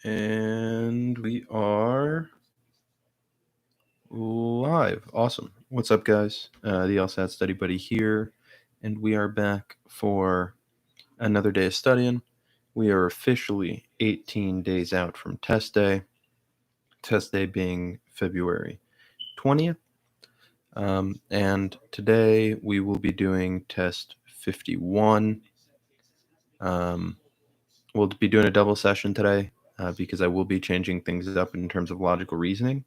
And we are live. Awesome. What's up, guys? The LSAT StudyBuddy here, and we are back for another day of studying. We are officially 18 days out from test day being February 20th. And today we will be doing test 51. We'll be doing a double session today because I will be changing things up in terms of logical reasoning.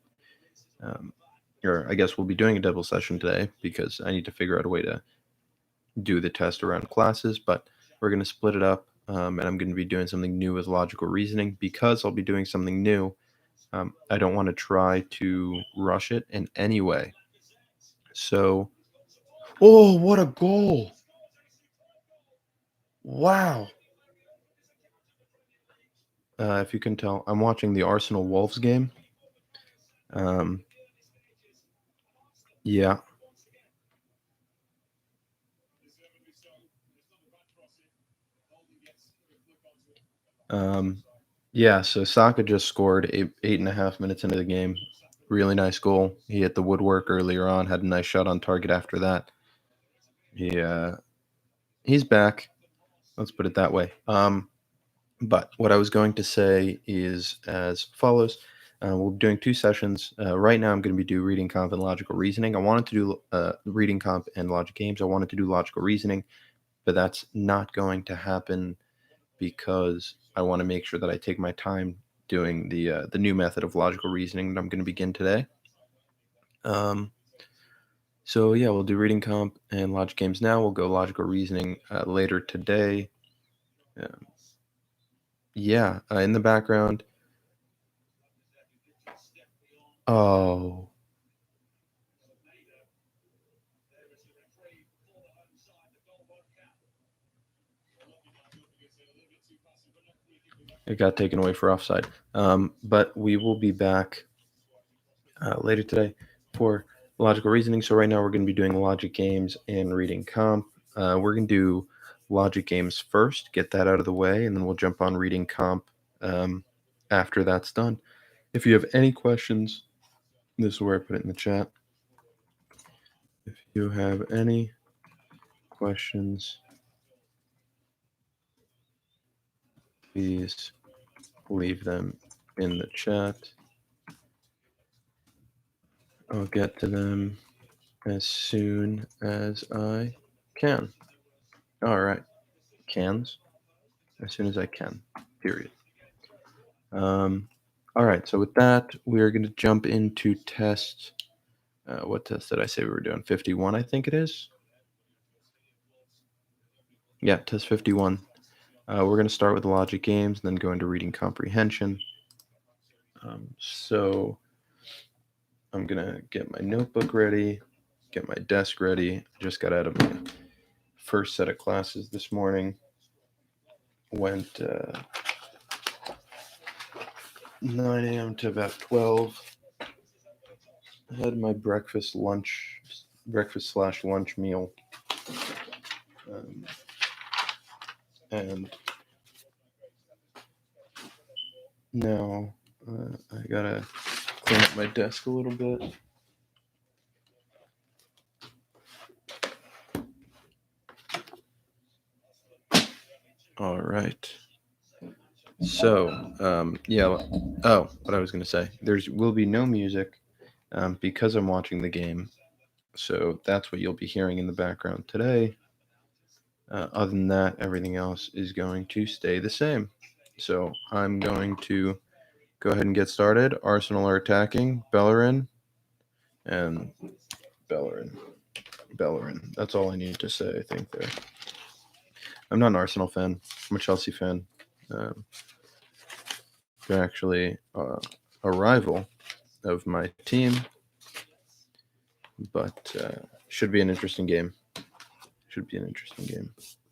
Or I guess we'll be doing a double session today because I need to figure out a way to do the test around classes, but we're going to split it up, and I'm going to be doing something new with logical reasoning. Because I'll be doing something new, I don't want to try to rush it in any way. So, oh, what a goal! Wow. If you can tell, I'm watching the Arsenal Wolves game. Yeah. Yeah, so Saka just scored 8.5 minutes into the game. Really nice goal. He hit the woodwork earlier on, had a nice shot on target after that. He's back. Let's put it that way. But what I was going to say is as follows. We'll be doing two sessions. Right now, I'm going to be doing reading comp and logical reasoning. I wanted to do reading comp and logic games. I wanted to do logical reasoning, but that's not going to happen because I want to make sure that I take my time doing the new method of logical reasoning that I'm going to begin today. So yeah, we'll do reading comp and logic games now. We'll go logical reasoning later today. In the background. Oh. It got taken away for offside. But we will be back later today for logical reasoning. So right now we're going to be doing logic games and reading comp. We're going to do logic games first, get that out of the way, and then we'll jump on reading comp after that's done. If you have any questions, this is where I put it in the chat. If you have any questions, please leave them in the chat. I'll get to them as soon as I can. All right. Cans. As soon as I can. Period. All right. So with that, we are going to jump into test. What test did I say we were doing? 51, I think it is. Yeah, test 51. We're going to start with logic games and then go into reading comprehension. So I'm going to get my notebook ready, get my desk ready. I just got out of my first set of classes this morning. Went 9 a.m. to about 12. Had my breakfast slash lunch meal. And now I gotta clean up my desk a little bit. All right. So, what I was going to say, will be no music because I'm watching the game. So that's what you'll be hearing in the background today. Other than that, everything else is going to stay the same. So I'm going to go ahead and get started. Arsenal are attacking. Bellerin. And Bellerin. That's all I need to say, I think, there. I'm not an Arsenal fan. I'm a Chelsea fan. They're actually a rival of my team. But should be an interesting game. I'm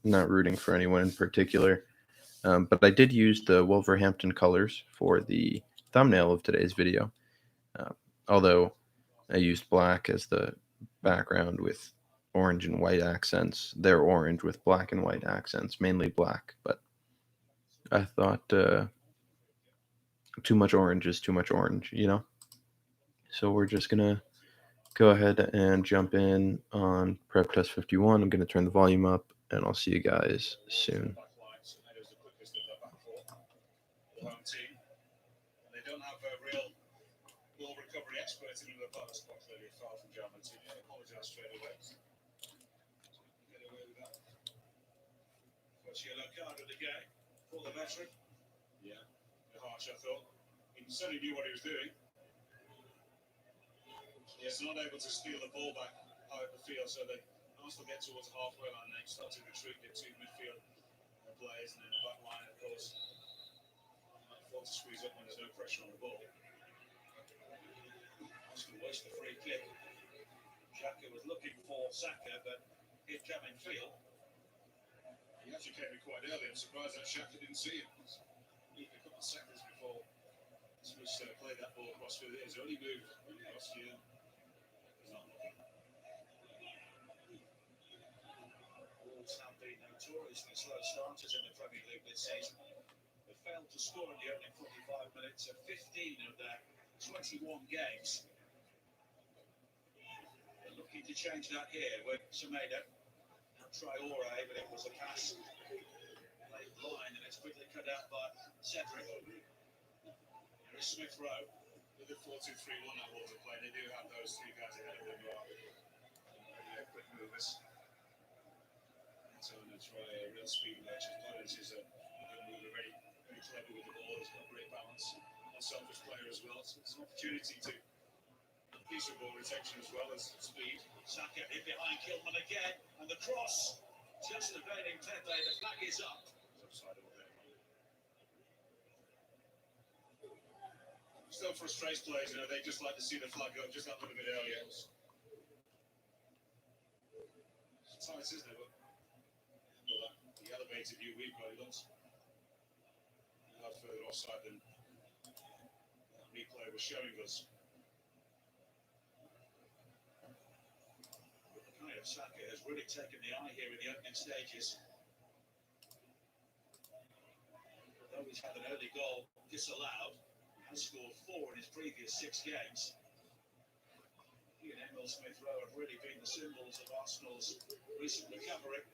not rooting for anyone in particular. But I did use the Wolverhampton colors for the thumbnail of today's video. Although I used black as the background with orange and white accents. They're orange with black and white accents, mainly black. But I thought too much orange is too much orange, you know? So we're just going to go ahead and jump in on prep test 51. I'm going to turn the volume up, and I'll see you guys soon. They don't have a real ball recovery expert in the part. That's quite clearly a foul from German team. I apologise straight away. Get away with that. First yellow card of the game for the veteran. Yeah, harsh, I thought. He certainly knew what he was doing. Yes, not able to steal the ball back out of the field, so they also get towards the halfway line. They start to retreat, get two midfield players, and then the back line, of course, to squeeze up when there's no pressure on the ball. Arsenal waste the free kick. Xhaka was looking for Saka, but it came in field. He actually came in quite early. I'm surprised that Xhaka didn't see him. He a couple of seconds before Smith played that ball across with his early move across here. Wolves have been notoriously slow starters in the Premier League this season. They failed to score in the opening 45 minutes of 15 of their 21 games. They're looking to change that here with Semedo. Now Traore, but it was a pass played blind, and it's quickly cut out by Cedric. Here is Smith Rowe with the 4-2-3-1 that Wolves are playing. They do have those three guys ahead of them who are quick movers. So that's why a real speed match. His is a good mover, very clever with the ball. He's got great balance. Unselfish player as well. So it's an opportunity to piece of ball retention as well as speed. Saka in behind Kilman again, and the cross just evading Tete. The flag is up. It's offside all day. Still frustrates players, you know, they just like to see the flag up just that little bit earlier. It's tight, isn't it? Well, the elevated view we've got, it looks a lot further offside than that replay was showing us. Saka has really taken the eye here in the opening stages. Although he's had an early goal disallowed, has scored 4 in his previous 6 games. He and Emil Smith Rowe have really been the symbols of Arsenal's recent recovery.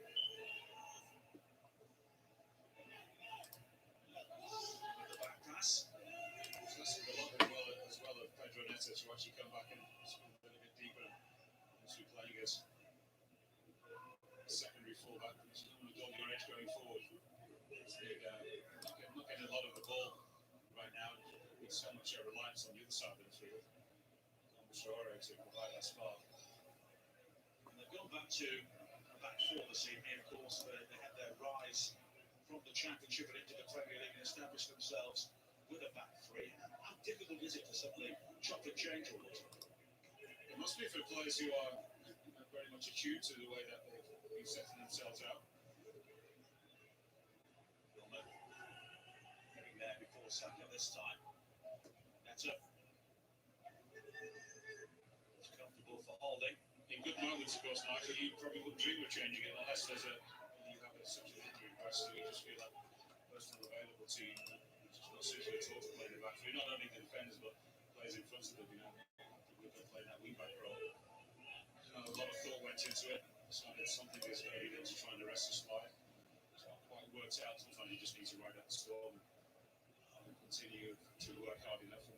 The back pass. He's listened a lot as well of Pedro Neto to actually come back and spin a little bit deeper once we're playing as secondary fullback. He's on the goal edge going forward. Not getting a lot of the ball right now. There's so much reliance on the other side of the field. Traore to provide that spark. And they've gone back to a back 4 this evening, of course. They had their rise from the Championship and into the Premier League and established themselves with a back 3. How difficult is it to suddenly chop and change all this? It must be for players who are very much attuned to the way that they've been setting themselves out. Getting there before Saka this time. Neto. It's comfortable for holding. In good moments, of course, Nigel, you probably wouldn't dream of changing it unless you have such an injury press, so you just feel that personal available to you. It's just not suited at all to play the back 3. Not only the defenders, but players in front of them, you know. People who can play that wing back role. A lot of thought went into it. So it's something that's very good to try and arrest the spy. It's not quite worked out. Sometimes you just need to ride out the storm and continue to work hard enough. And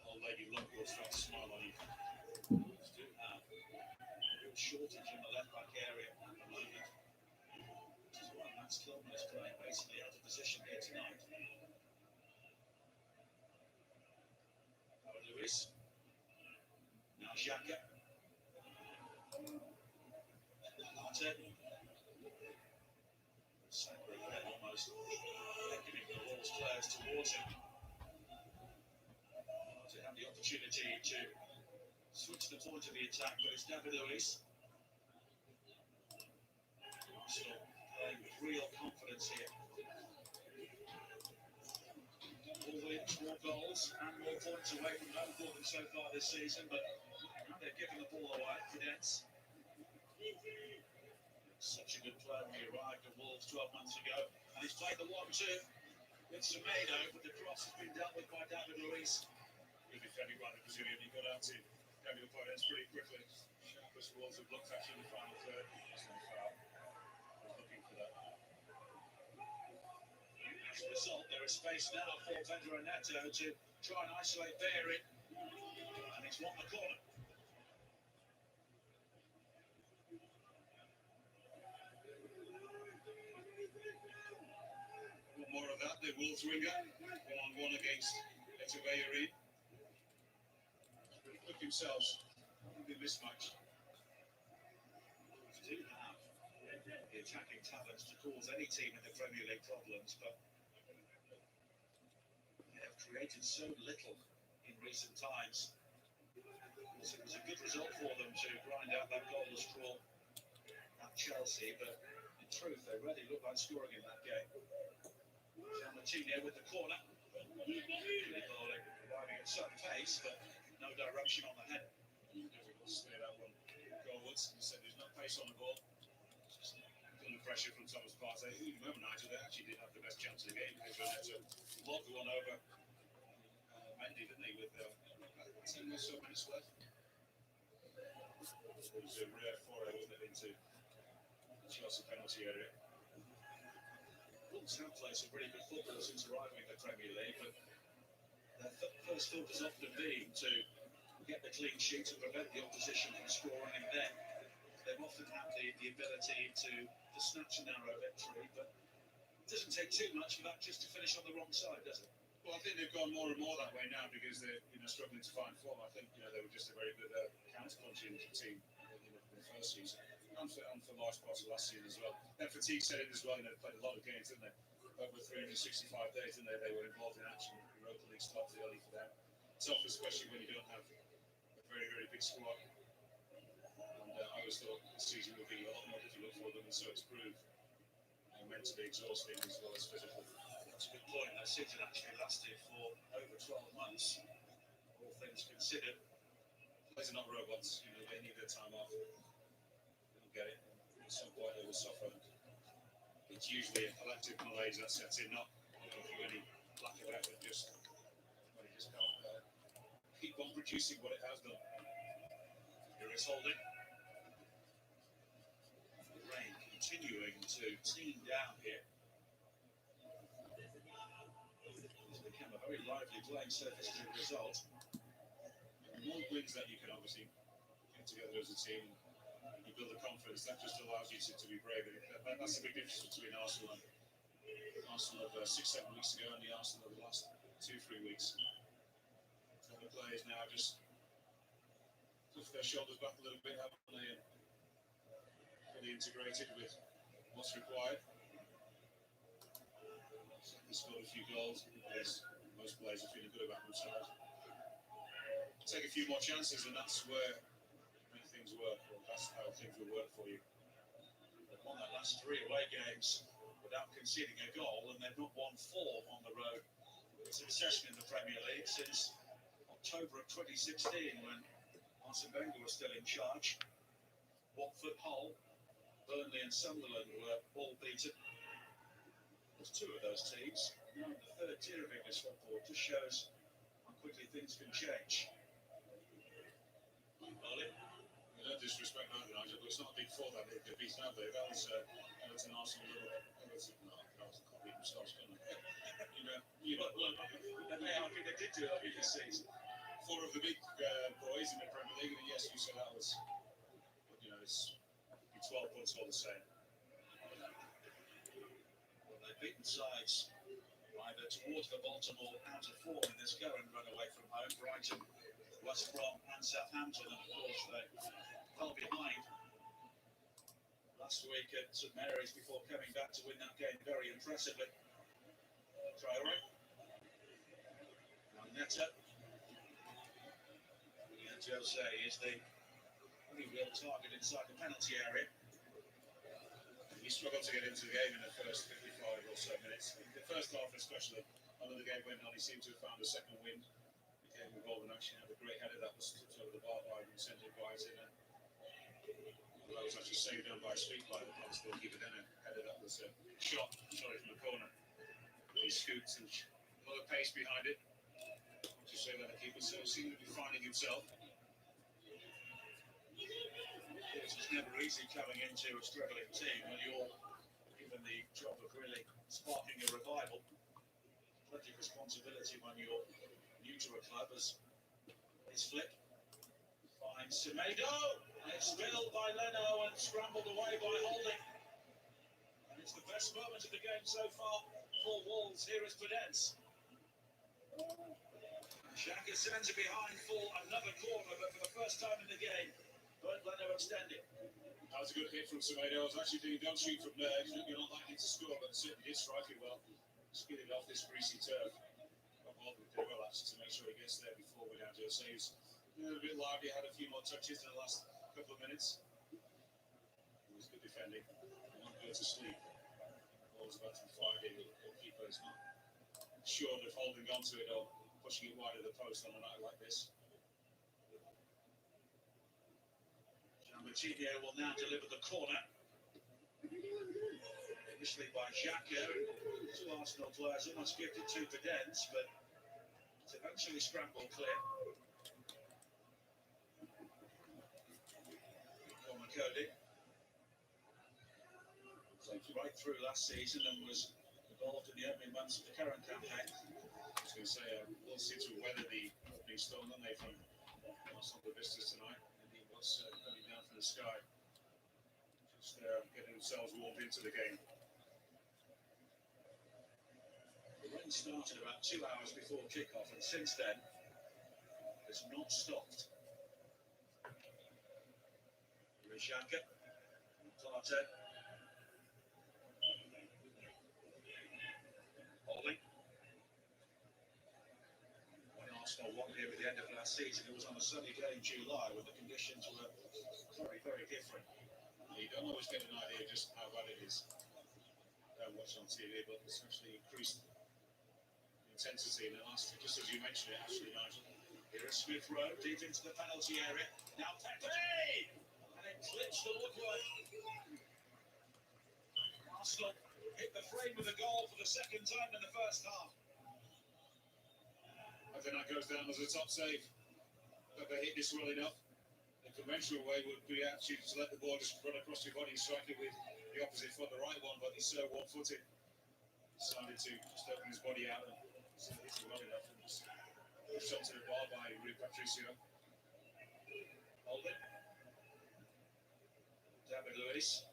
old lady luck will start to smile on you. Wolves do have a real shortage in the left back area at the moment. Which is why Max Kilman is playing basically out of position here tonight. Howard Lewis. Now Xhaka. Almost beckoning the Wolves players towards him to have the opportunity to switch the point of the attack, but it's David Luiz. Arsenal playing with real confidence here. More wins, more goals, and more points away from home for them so far this season, but now they're giving the ball away. Cadets. Such a good player when he arrived at Wolves 12 months ago, and he's played the 1-2. It's Semedo, but the cross has been dealt with by David Luiz. Good defending by the Brazilian. He got out to David opponents pretty quickly. Sharpest balls have looked actually in the final third. That's no foul. I was looking for that. As a result, there is space now for Pedro Neto to try and isolate Beary. And he's won the corner. One more of that, the Wolves winger. 1-on-1 against Echeverri. Pretty quick themselves. Good mismatch. Wolves do have the attacking talents to cause any team in the Premier League problems, but they have created so little in recent times. So it was a good result for them to grind out that goalless draw at Chelsea, but in truth, they really looked like scoring in that game. Martinez with the corner. Arriving at some pace, but no direction on the head. Difficult to steer that one goalwards. He said there's no pace on the ball. Just under pressure from Thomas Partey. Who remember, Nigel, they actually did have the best chance of the game. They tried to lob the one over Mendy, didn't they, with 10 or so minutes left. It was a rare foray, wasn't it, into the Chelsea penalty area. Wolves have played some pretty good football since arriving in the Premier League, but their first thought has often been to get the clean sheet to prevent the opposition from scoring, and then they've often had the ability to snatch a narrow victory, but it doesn't take too much for that just to finish on the wrong side, does it? Well, I think they've gone more and more that way now because they're struggling to find form. I think they were just a very good counter-punching team in the first season. And for large parts of last season as well. Their fatigue set in as well. They played a lot of games, didn't they? Over 365 days, didn't they? They were involved in action. The Europa League started early for them. Tough, especially when you don't have a very, very big squad. And I always thought the season would be a lot more difficult for them, and so it's proved mentally exhausting as well as physical. That's a good point. That season actually lasted for over 12 months, all things considered. Players are not robots. They need their time off. Get it. At some point they will suffer. It's usually a collective malaise that sets in, not through any lack of effort, just when it just can't keep on producing what it has done. Here is Holding. The rain continuing to team down here. It's become a very lively playing surface to the result. More wins that you can obviously get together as a team. You build the confidence, that just allows you to be brave. That's the big difference between Arsenal of 6-7 weeks ago and the Arsenal of the last 2-3 weeks. So the players now just lift their shoulders back a little bit, haven't they, and fully integrated with what's required. They scored a few goals. Most players are feeling good about themselves. Take a few more chances, and that's where things work, or that's how things will work for you. They've won their last 3 away games without conceding a goal, and they've not won 4 on the road. It's a recession in the Premier League since October of 2016, when Arsene Wenger was still in charge. Watford, Hull, Burnley and Sunderland were all beaten. There's 2 of those teams. Now in the 3rd tier of English football. It just shows how quickly things can change. Ollie? No disrespect, Nigel, but it's not a big 4 that they've beaten out there. That was Everton, Arsenal, Everton. No, Everton can't beat themselves, can they? I think they did do it this season. 4 of the big boys in the Premier League, and yes, you said that was, it's 12 points all the same. Well, they've beaten sides either towards the bottom or out of form in this current run away from home. Brighton, West Brom and Southampton, and of course they fell behind last week at St Mary's before coming back to win that game very impressively. Traore. Now Neto. And Jose is the only real target inside the penalty area. He struggled to get into the game in the first 55 or so minutes. The first half especially, although the game went on, he seemed to have found a second wind. Became involved and actually had a great header that was tipped over the bar by and sent it right in. That was actually saved down by a sweep by the Palace goalkeeper, then a header that was shot from the corner. But he scoots and a lot of pace behind it. To say that the keeper so seems to be finding himself. It's never easy coming into a struggling team when you're given the job of really sparking a revival. Plenty of responsibility when you're new to a club as his flick finds Semedo. It's spilled by Leno and scrambled away by Holding. And it's the best moment of the game so far for Wolves. Here is Prudence. Xhaka sends it behind for another corner, but for the first time in the game, but Leno extended. That was a good hit from Semedo. I was actually thinking, don't shoot from there. You're not likely to score, but certainly did strike it well. Skidded off this greasy turf. Got Bob with the relax to make sure he gets there before we're down to a save. A little bit lively, had a few more touches in the last couple of minutes. It was good defending. Not go to sleep. Ball's about to be fired in. The keeper is not sure of holding onto it or pushing it wide of the post on a night like this. Gianbacchino will now deliver the corner. Initially by Xhaka. Two Arsenal players almost gifted to Prudence, but it's eventually scrambled clear. Corner Cody. Played right through last season and was involved in the opening months of the current campaign. I was going to say, we'll see to weather the opening storm, don't they, from Arsenal visitors tonight. And he was coming down from the sky, just getting themselves warmed into the game. The rain started about 2 hours before kick-off, and since then, has not stopped. Xhaka, Plate. Holding. When Arsenal won here at the end of last season, it was on a sunny day in July when the conditions were very, very different. You don't always get an idea of just how bad it is. Don't watch on TV, but it's actually increased intensity in the last, just as you mentioned it, actually, Nigel. Here is Smith Rowe, deep into the penalty area. Now Pepe! And it clips the walkway. Arsenal hit the frame with a goal for the second time in the first half. I think that goes down as a top save. Pepe hit this well enough. The conventional way would be actually to let the ball just run across your body and strike it with the opposite foot, the right one, but he's so one-footed. Decided to just open his body out and hit it well enough and just shot to the bar by Rui Patricio. Hold it. David Luiz.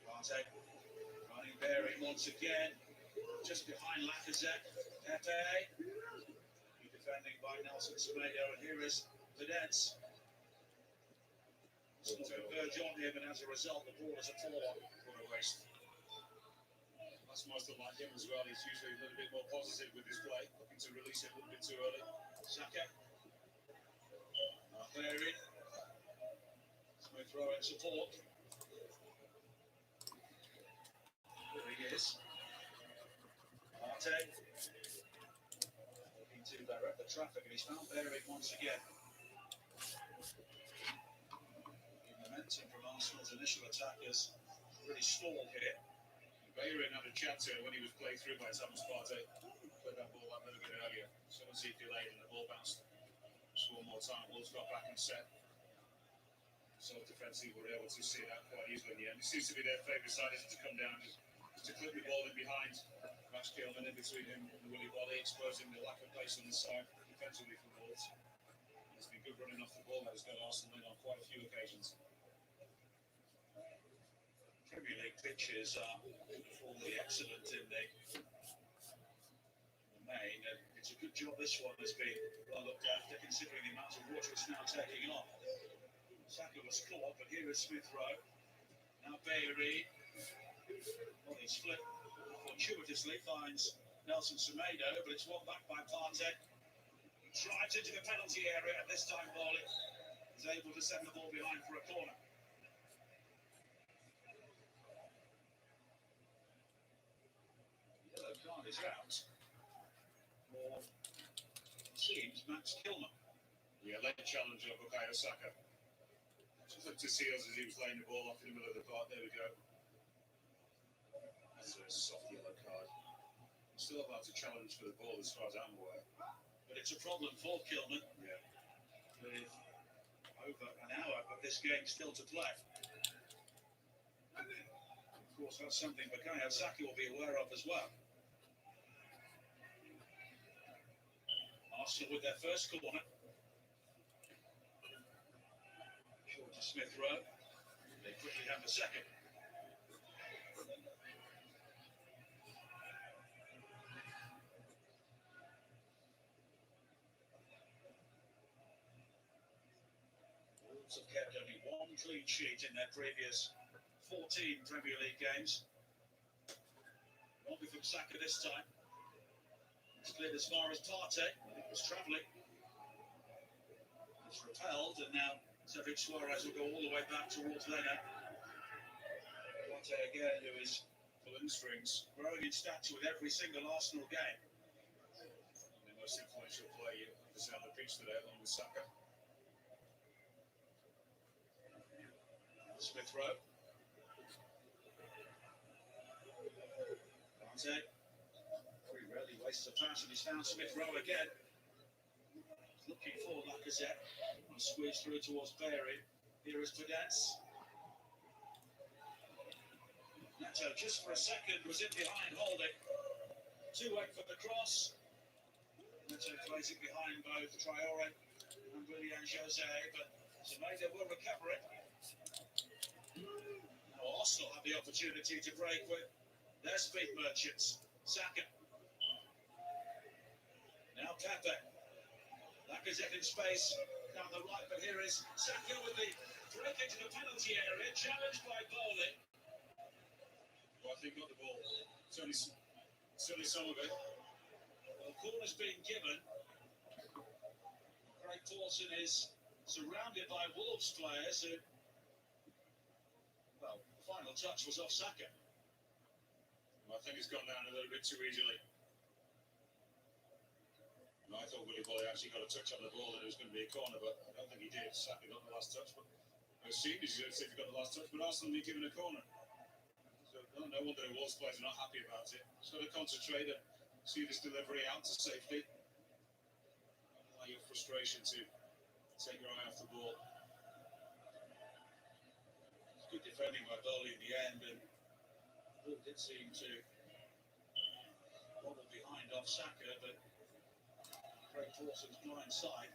Partey. Running bearing once again. Just behind Lacazette. Pepe. Defending by Nelson Semedo, and here is Prudence. Sort of converge on him, and as a result, the ball is a fall-on. What a waste. That's most of like him as well. He's usually a little bit more positive with his play, looking to release it a little bit too early. Saka. Buried. Smith Rowe in support. There he is. Partey. Looking to direct the traffic, and he's found Buried once again. The momentum from Arsenal's initial attackers really stalled here. Bayern had a chance here when he was played through by Thomas Partey. Played that ball that little bit earlier. So once he delayed and the ball bounced. Just one more time, Wolves got back and set. So defensively, we were able to see that quite easily in the end. It seems to be their favourite side is to come down to clip the ball in behind. Max Kilman in between him and Willy Boly, exposing the lack of pace on the side defensively for Wolves. There's been good running off the ball that has got Arsenal in on quite a few occasions. Premier League pitches are uniformly excellent in the main, and it's a good job this one has been well looked after considering the amount of water it's now taking on. Saka was caught, but here is Smith Rowe. Now Bayeri. On his flip, fortuitously finds Nelson Semedo, but it's won back by Partey. He drives into the penalty area, and this time Boly is able to send the ball behind for a corner. Yellow card is out for, it seems, Max Kilman. Yeah, late challenge of Bukayo Saka. To Looked to see us as he was laying the ball off in the middle of the park. There we go. That's a soft yellow card. Still about to challenge for the ball as far as I'm aware. But it's a problem for Kilman. Yeah. With over an hour of this game still to play. Of course, that's something Bukayo Saka will be aware of as well. Arsenal with their first corner. Short to Smith Rowe. They quickly have the second. Wolves have kept only one clean sheet in their previous 14 Premier League games. Won't be from Saka this time. It's cleared as far as Partey. It was travelling. It's repelled, and now Cedric Suarez will go all the way back towards Leno. Partey again, who is pulling strings, growing in stature with every single Arsenal game. The most influential player on the pitch today, along with Saka. Smith Rowe. Partey. Very rarely wastes a pass, and he's found Smith Rowe again. Looking for Lacazette. And squeeze through towards Berry. Here is Pedence. Neto, just for a second, was in behind holding. 2-8 for the cross. Neto plays it behind both Traore and Willian Jose, but Semedo will recover it. Now Arsenal have the opportunity to break with their speed merchants. Saka. Now Pepe. Lacazette in space down the right, but here is Saka with the break into the penalty area, challenged by Bowley. Well, I think got the ball. Certainly some of it. Well, the corner's being given. Craig Pawson is surrounded by Wolves players who, well, the final touch was off Saka. Well, I think it's gone down a little bit too easily. I thought Willy Boly actually got a touch on the ball and it was going to be a corner, but I don't think he did. Saka got the last touch, but it seemed as if he got the last touch, but Arsenal need given a corner. So no wonder the Wolves players are not happy about it. Just got to concentrate and see this delivery out to safety. Allow your frustration to take your eye off the ball. Good defending by Bowley in the end, and Bull did seem to wobble behind off Saka, but Craig Pawson's blind side.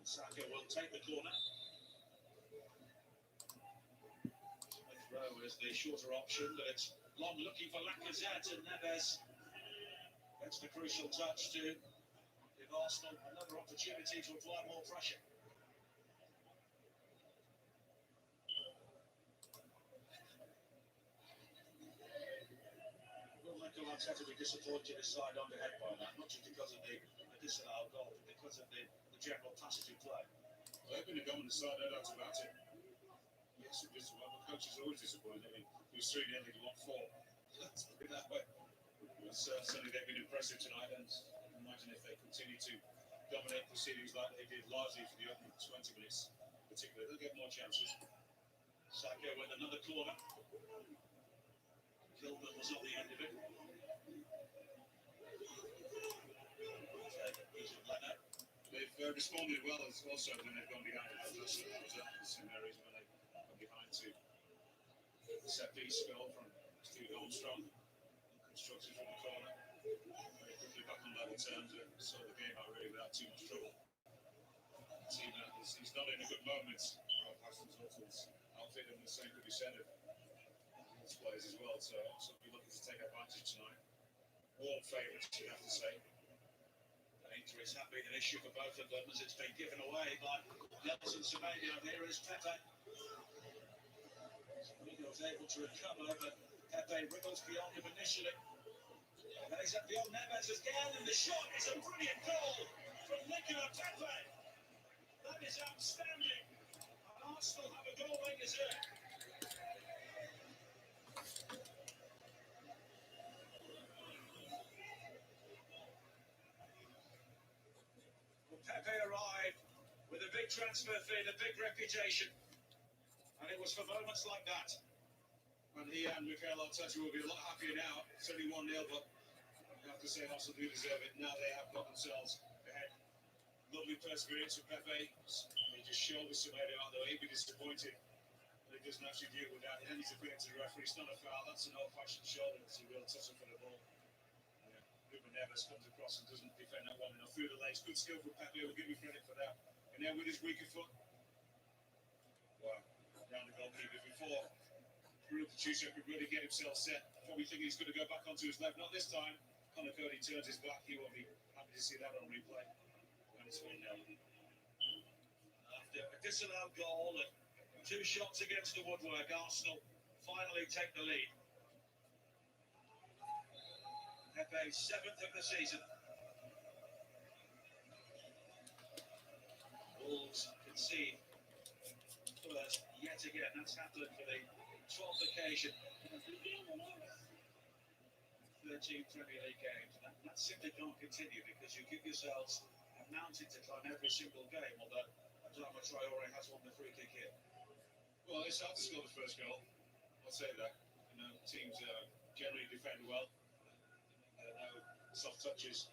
And Saka will take the corner. Smith Rowe is the shorter option, but it's long looking for Lacazette, and Neves gets the crucial touch to give Arsenal another opportunity to apply more pressure. Mikel Arteta will be disappointed his side underhead by that, not just because of the disallowed goal, but because of the general passage of play. Well, they've been a dominant side, no doubt about it. Yes, it is. Well, the coach is always disappointed. I mean, he was 3-0, he won 4. Let's put it that way. But certainly they've been impressive tonight, and imagine if they continue to dominate proceedings like they did largely for the opening 20 minutes, particularly, they'll get more chances. Saka with another corner. Kilman was on the end of it. They've responded well as also when they've gone behind. That was some areas when they've gone behind to set piece goal from Steve Armstrong, constructed from the corner. Very quickly back on level terms and saw the game out really without too much trouble. The team he's not in a good moment. Rob Hassan's Hutton's outfit, and the same could be said of his players as well. So Arsenal will be looking to take advantage tonight. Warm favourites, you have to say. Injuries have been an issue for both of them as it's been given away by Nelson Semedo. Here is Pepe. Semedo was able to recover, but Pepe wriggles beyond him initially. And then he's up beyond Neves again, and the shot is a brilliant goal from Nicola Pepe. That is outstanding. And Arsenal have a goal they deserve. Pepe arrived with a big transfer fee and a big reputation. And it was for moments like that. And he and Mikel Arteta will be a lot happier now. It's only 1-0, but I have to say Arsenal do deserve it. Now they have got themselves ahead. Lovely perseverance from Pepe. He just shouldered somebody out there. He'd be disappointed. He doesn't actually deal with that. Then he's a bit to the referee. It's not a foul. That's an old-fashioned shoulder. It's a real tussle for the ball. Ruben Neves comes across and doesn't defend that one enough. Through the legs. Good skill from Pepe. We'll give you credit for that. And then with his weaker foot. Wow. Round the goalkeeper before. Real Patricio could really get himself set. Probably thinking he's going to go back onto his left. Not this time. Connor Cody turns his back. He won't be happy to see that on replay. And it's 1-0. After a disallowed goal and 2 shots against the woodwork, Arsenal finally take the lead. Pepe, 7th of the season. Wolves concede first yet again. That's happened for the 12th occasion. 13 Premier League games. That simply can't continue because you give yourselves a mountain to climb every single game, although Adama Traore has won the free kick here. Well, it's hard to score the first goal. I'll say that. Teams generally defend well. No soft touches.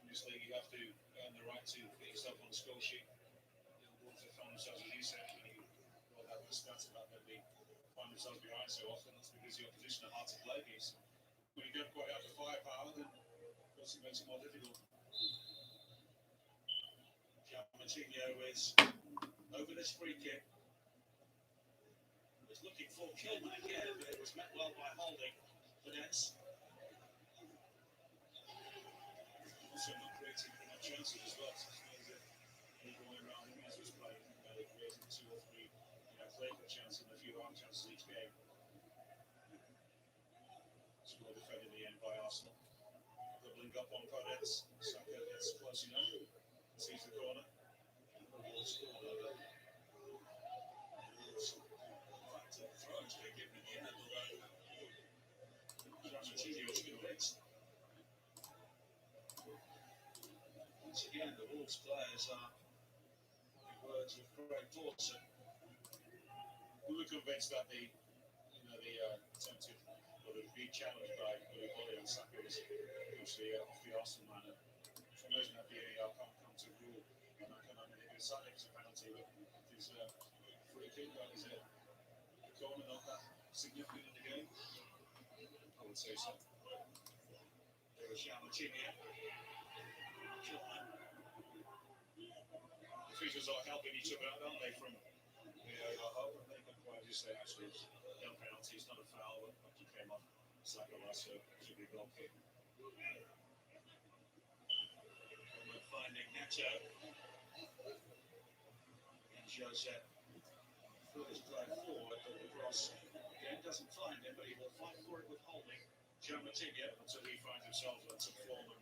In this league, you have to earn the right to get yourself on the score sheet. Wolves have found themselves, as you said, well, have the stats about that they find themselves behind so often. That's because the opposition are hard to play against. When you don't quite have the firepower, then of course it makes it more difficult. Coutinho is over this free kick. Was looking for Kilman again, but it was met well by Holding. Finesse. Also not creating enough chances as well. So going around him as he was playing, they created 2 or 3 clear-cut chances and a few arm chances each game. Score defended in the end by Arsenal. Doubling up on Paredes. Saka gets close enough. Sees the corner. Once again, the Wolves players are, in the words of Craig Dawson, we were convinced that the attempted or the being challenged by Koulibaly and Saka was actually off the Arsenal man. For those that VAR can't come to rule on that kind of manipulative side, it's a penalty, but it is a free kick. That is a corner, not that significant in the game. I would say so. There was Coutinho. The officials are helping each other out, aren't they, from VAR? They can quite just say, actually, it's no penalty, it's not a foul, but he came off Saka last, so it should be a goal kick. We're finding Neto. And Jose put his play forward, but the cross again doesn't find him, but he will fight for it with Holding. Coutinho until he finds himself on some form and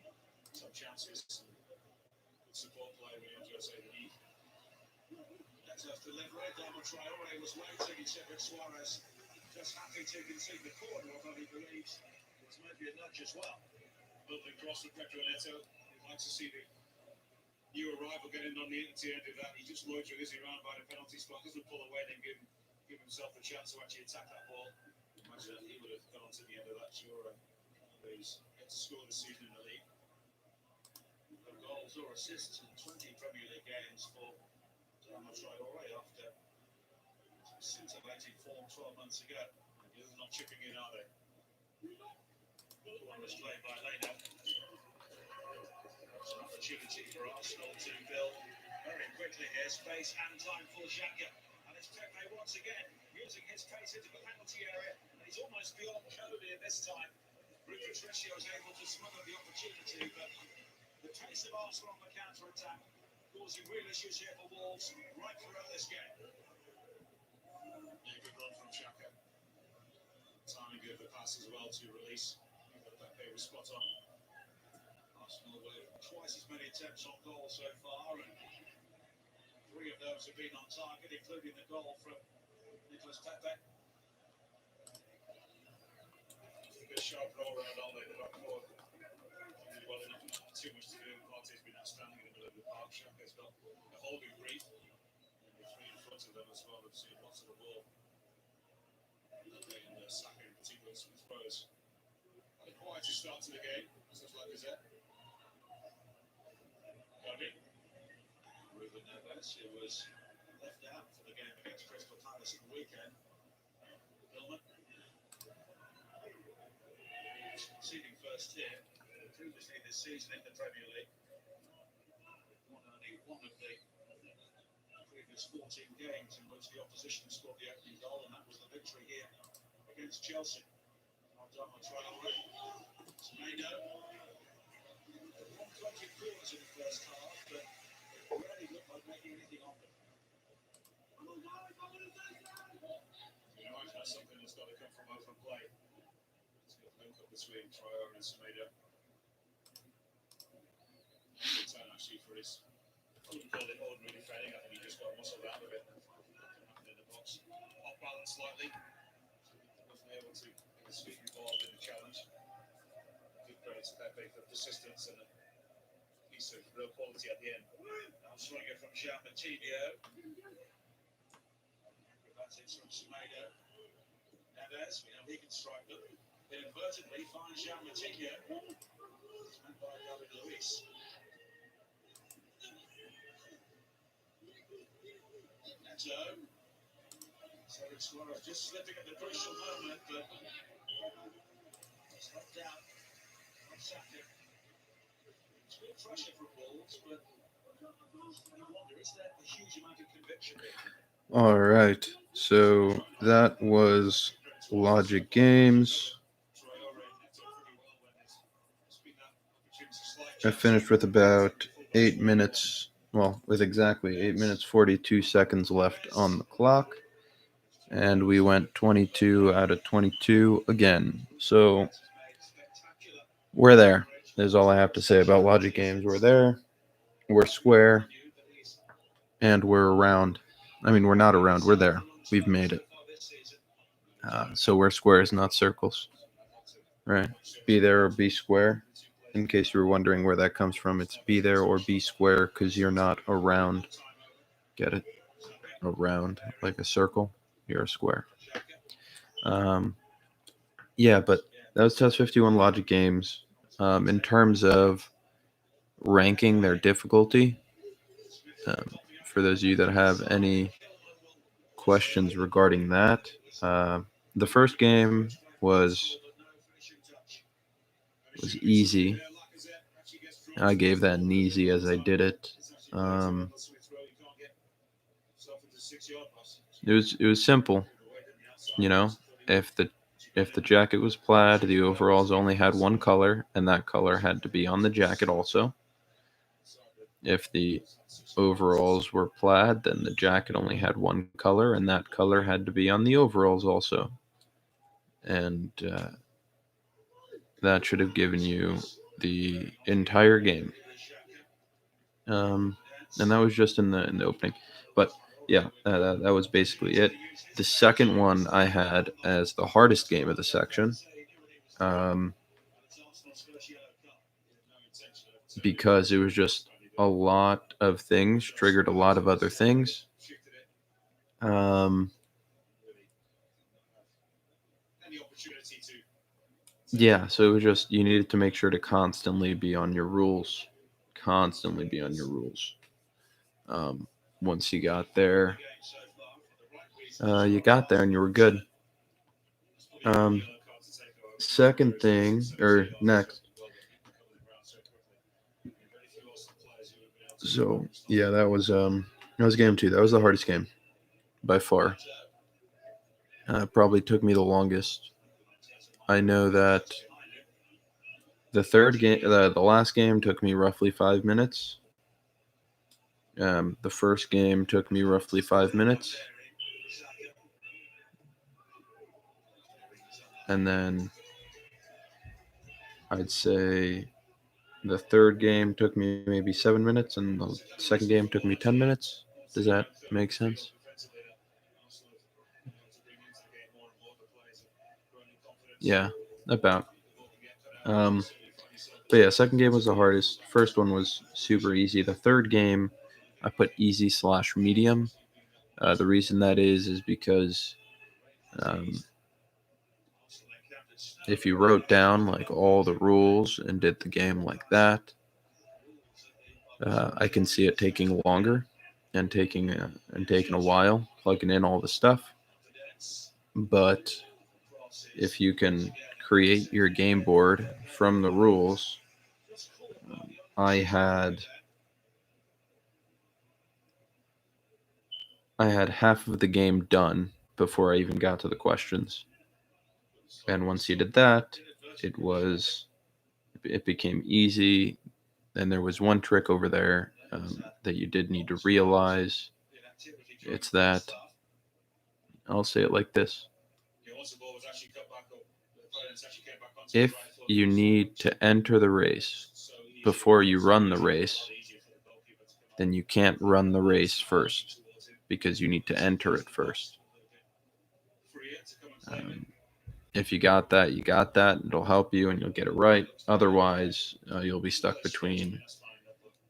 some chances. Good support play with Jose the knee. Neto's delivery. Adama Traore was waiting. He said with Suarez just happy to concede the corner, although he believes it's maybe a nudge as well. Lovely cross from Pedro Neto. He'd like to see the new arrival getting on the end of that. He just loitering as he ran by the penalty spot. Doesn't pull away, then give himself a chance to actually attack that ball. Imagine that he would have gone to the end of that, sure. He's yet to score this season in the league. No goals or assists in 20 Premier League games for Adama Traore after scintillating form 12 months ago. The others not chipping in, are they? One was played by Leno. It's an opportunity for Arsenal to build very quickly here. Space and time for Xhaka. And it's Pepe once again using his pace into the penalty area. And he's almost beyond Cody this time. Rui Patricio is able to smother the opportunity, but the pace of Arsenal on the counter-attack causing real issues here for Wolves right throughout this game. Yeah, good run from Xhaka. Timing of the pass as well to release. Pepe was spot on. Arsenal with twice as many attempts on goal so far, and 3 of those have been on target, including the goal from Nicolas Pepe. A sharp roll around all the back forward. Really well enough, not too much to do. Duarte's been outstanding in the middle of the park. Xhake's got a holding brief. And the three in front of them as well have seen lots of the ball. And Saka in particular, I suppose. Had a quieter start to the game, such like Gazette. Buddy. Ruben Neves, who was left out for the game against Crystal Palace at the weekend. Hillman. Conceding first here, previously this season in the Premier League. Won only one of the previous 14 games in which the opposition scored the opening goal, and that was the victory here against Chelsea. Adama Traore. Semedo. 120 corners in the first half, but it rarely looked like making anything of them. You know, that's something that's got to come from open play. It's got a link up between Traore and Semedo. Good turn actually for his, I wouldn't call it ordinary defending. I think he just got muscled out of it. In the box. Off balance slightly. Wasn't able to get his feet involved in the challenge. Good credit to Pepe for persistence and a piece of real quality at the end. Now swinger from Jean Matinho. That's it from Semedo. Neves, we know he can strike them. Inadvertently finds Jean Matinho. It's meant by David Luiz. Neto. Cedric Suarez just slipping at the crucial moment, but it's left out on Saka. It's good pressure from Wolves, but you wonder, is there a huge amount of conviction there? All right. So that was Logic Games. I finished with about 8 minutes, well, with exactly 8 minutes 42 seconds left on the clock. And we went 22 out of 22 again. So we're there. Is all I have to say about Logic Games. We're there. We're square. And we're around. I mean, we're not around. We're there. We've made it. So we're squares, not circles. Right? Be there or be square. In case you were wondering where that comes from, it's be there or be square because you're not around. Get it? Around, like a circle. You're a square. Yeah, but that was Test 51 Logic Games. In terms of ranking their difficulty, for those of you that have any questions regarding that, the first game was easy. I gave that an easy as I did it. It was simple, you know. If the jacket was plaid, the overalls only had one color, and that color had to be on the jacket also. If the overalls were plaid, then the jacket only had one color, and that color had to be on the overalls also. And that should have given you the entire game. And that was just in the opening. But yeah, that was basically it. The second one I had as the hardest game of the section, because it was just a lot of things, triggered a lot of other things. Yeah, so it was just, you needed to make sure to constantly be on your rules. Constantly be on your rules. Once you got there, and you were good. Second thing, or next. So yeah, that was game 2. That was the hardest game by far. Probably took me the longest. I know that the third game, the last game took me roughly 5 minutes. The first game took me roughly 5 minutes. And then I'd say the third game took me maybe 7 minutes, and the second game took me 10 minutes. Does that make sense? Yeah, about. But yeah, second game was the hardest. First one was super easy. The third game, I put easy/medium. The reason that is because um, if you wrote down like all the rules and did the game like that, I can see it taking longer and taking a while plugging in all the stuff. But if you can create your game board from the rules, I had half of the game done before I even got to the questions. And once you did that, it became easy. And there was one trick over there that you did need to realize. It's that I'll say it like this: if you need to enter the race before you run the race, then you can't run the race first because you need to enter it first. If you got that, you got that. It'll help you and you'll get it right. Otherwise, you'll be stuck between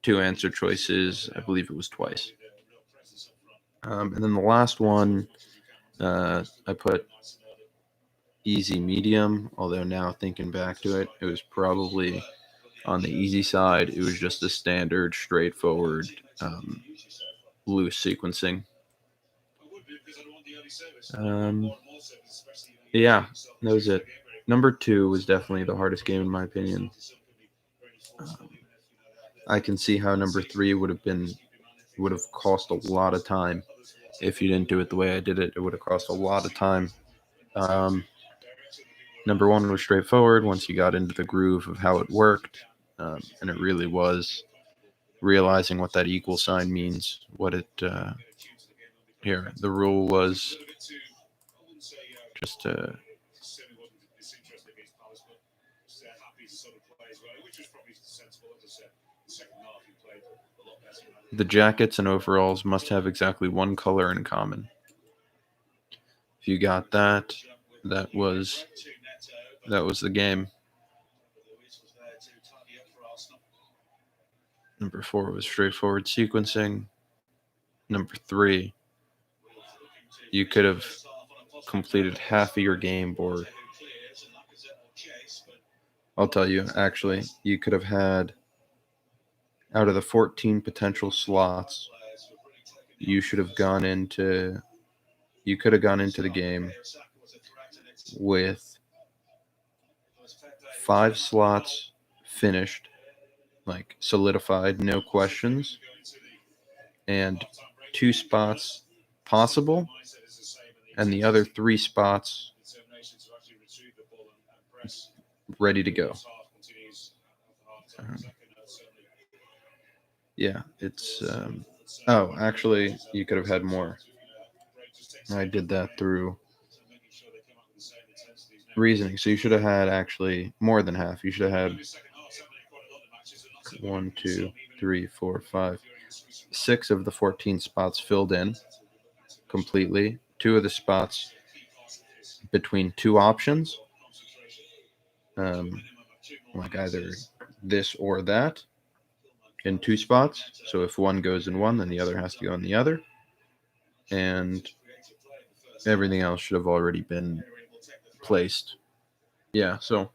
two answer choices. I believe it was twice. And then the last one, I put easy medium, although now thinking back to it, it was probably on the easy side. It was just a standard, straightforward, loose sequencing. Yeah, that was it. Number 2 was definitely the hardest game in my opinion. I can see how number 3 would have cost a lot of time if you didn't do it the way I did it. It would have cost a lot of time. Number 1 was straightforward once you got into the groove of how it worked, and it really was realizing what that equal sign means. Here the rule was just the jackets and overalls must have exactly one color in common. If you got that, that was the game. Number 4 was straightforward sequencing. Number 3, you could have completed half of your game board. I'll tell you, actually, you could have had, out of the 14 potential slots, you could have gone into the game with 5 slots finished, like solidified, no questions, and 2 spots possible, and the other 3 spots ready to go. Yeah, it's actually, you could have had more. I did that through reasoning. So you should have had actually more than half. You should have had 1, 2, 3, 4, 5, 6 of the 14 spots filled in completely. 2 of the spots between 2 options, like either this or that, in 2 spots. So if one goes in one, then the other has to go in the other. And everything else should have already been placed. Yeah, so.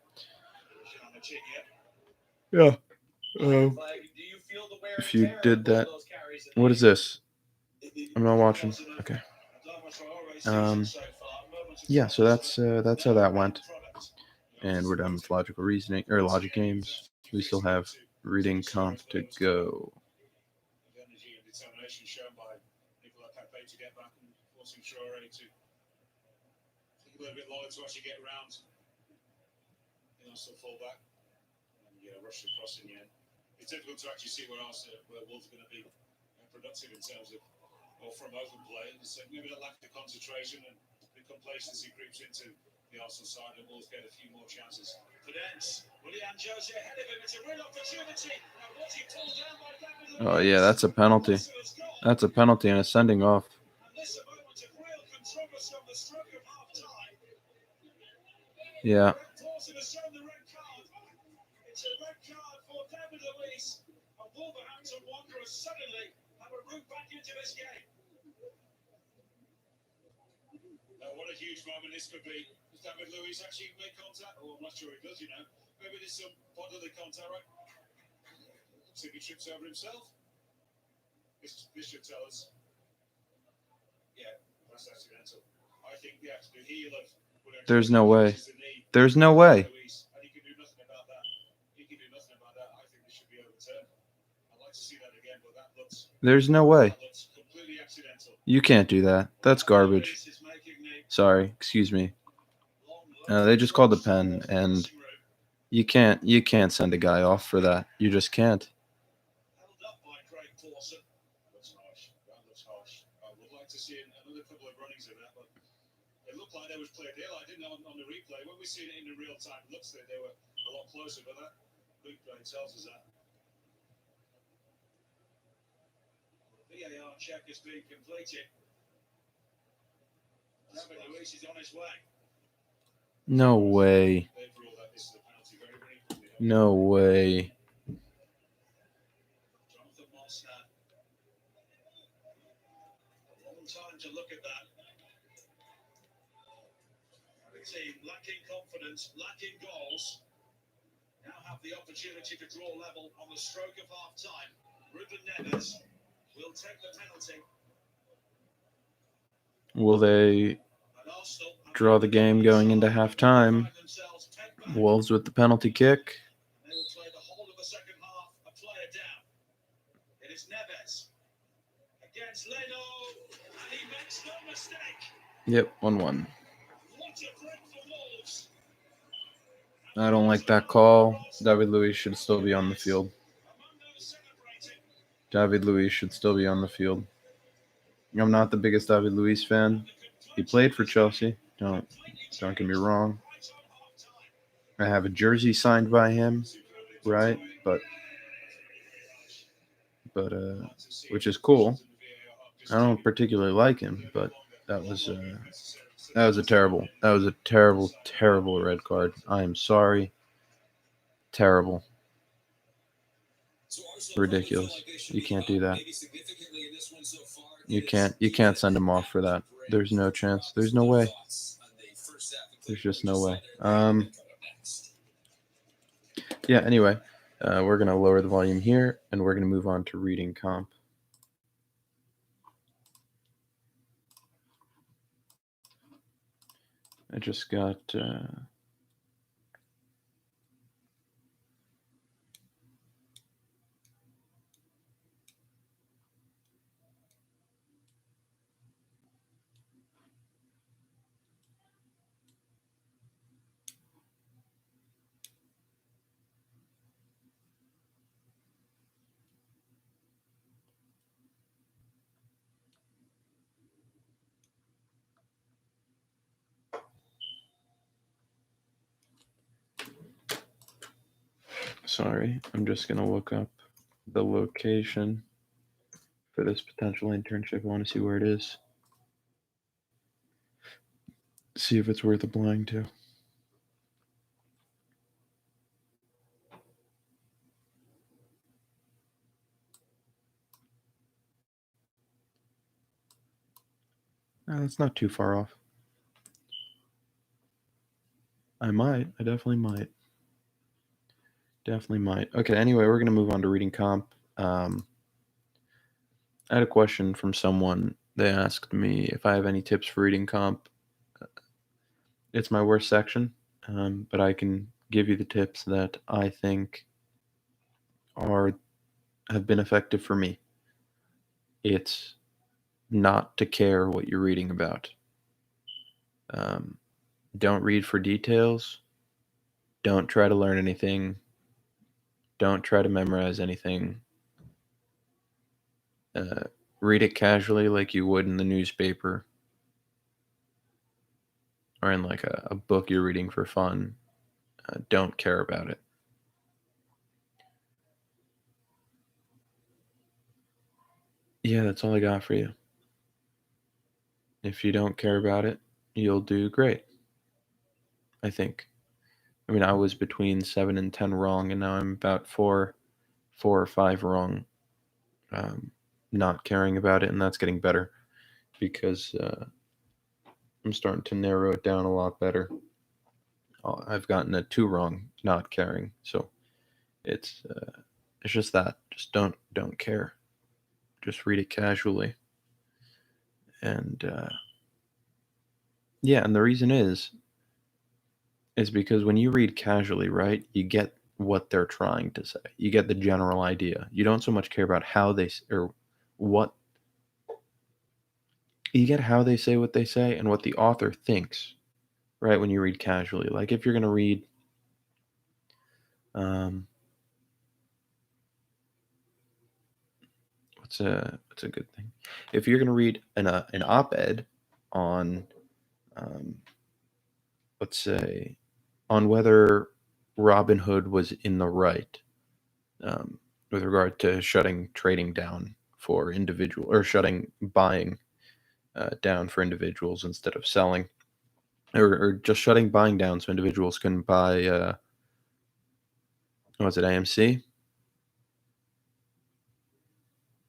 Yeah. If you did that. What is this? I'm not watching. Okay. Yeah, so that's how that went. And we're done with logical reasoning, or logic games. We still have reading comp to go. A little bit longer to actually get around. Still fall back and rush across in the end. It's difficult to actually see where Wolves are going to be productive in terms of, or from open play. So maybe the lack of concentration and the complacency creeps into the Arsenal side, and Wolves get a few more chances. Oh yeah, that's a penalty. That's a penalty and a sending off. Yeah. suddenly have a route back into this game. What a huge moment this could be. Does David Luiz actually make contact? Oh, I'm not sure he does, you know. Maybe there's some bodily contact, right? Looks like he trips over himself. This should tell us. Yeah, that's accidental. I think the heel of... There's no way. There's no way. And he can do nothing about that. He can do nothing about that. I think this should be overturned. I'd like to see that again, but that looks... There's no way. That looks completely accidental. You can't do that. That's garbage. Sorry, excuse me. They just called the pen, and you can't send a guy off for that. You just can't. Held up by Craig Pawson. Looks harsh. That looks harsh. I would like to see another couple of runnings of that, but it looked like there was clear deal. I didn't know on the replay. When we see it in the real time, it looks like they were a lot closer, but that replay tells us that. VAR check is being completed. David Luiz is on his way. No way. They've ruled that this is a penalty very, very quickly. No way. Jonathan Mosner. A long time to look at that. The team lacking confidence, lacking goals. Now have the opportunity to draw level on the stroke of half time. Ruben Neves will take the penalty. Will they draw the game going into halftime? Wolves with the penalty kick. They will play the whole of the second half, a player down. It is Neves against Leno, and he makes no mistake. Yep, 1-1. What a break for Wolves. I don't like that call. David Luiz should still be on the field. Among those celebrating, David Luiz should still be on the field. I'm not the biggest David Luiz fan. He played for Chelsea. Don't get me wrong. right on half time. I have a jersey signed by him, right? But which is cool. I don't particularly like him, but that was a terrible red card. I am sorry. Terrible. Ridiculous. You can't do that. You can't send him off for that. There's no chance. There's no way. There's just no way. Yeah, anyway, we're going to lower the volume here, and we're going to move on to reading comp. I just got... Sorry, I'm just going to look up the location for this potential internship. I want to see where it is. See if it's worth applying to. That's not too far off. I definitely might. Okay, anyway, we're going to move on to reading comp. I had a question from someone. They asked me if I have any tips for reading comp. It's my worst section, but I can give you the tips that I think have been effective for me. It's not to care what you're reading about. Don't read for details. Don't try to learn anything. Don't try to memorize anything. Read it casually like you would in the newspaper or in like a book you're reading for fun. Don't care about it. Yeah, that's all I got for you. If you don't care about it, you'll do great. I think. I mean, I was between 7 and 10 wrong, and now I'm about 4 or 5 wrong not caring about it, and that's getting better because I'm starting to narrow it down a lot better. I've gotten it 2 wrong, not caring. So it's it's just that. Just don't care. Just read it casually. And yeah, and the reason is because when you read casually, right, you get what they're trying to say. You get the general idea. You don't so much care about how or what you get how they say what they say and what the author thinks, right? When you read casually, like if you're going to read, um, what's a good thing? If you're going to read an op-ed on, um, let's say, on whether Robinhood was in the right, um, with regard to shutting trading down for individual or shutting buying down for individuals instead of selling, or just shutting buying down so individuals can buy. Was it AMC?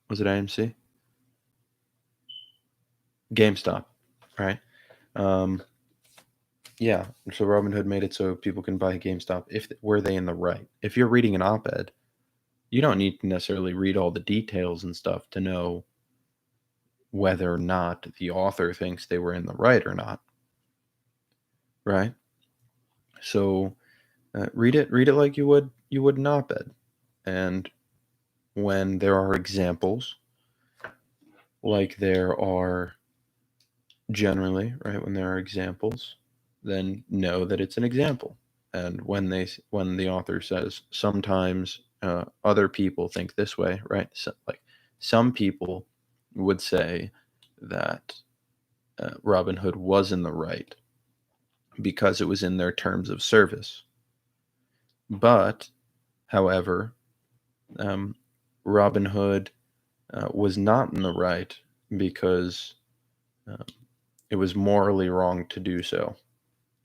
Was it AMC? GameStop, right? Um, yeah. So Robinhood made it so people can buy GameStop if were they in the right. If you're reading an op-ed, you don't need to necessarily read all the details and stuff to know whether or not the author thinks they were in the right or not, right? So read it like you would an op-ed, and when there are examples, like there are generally, right? When there are examples, then know that it's an example. And when the author says sometimes other people think this way, right? So, like some people would say that Robin Hood was in the right because it was in their terms of service. But, however, um, Robin Hood was not in the right because uh, it was morally wrong to do so,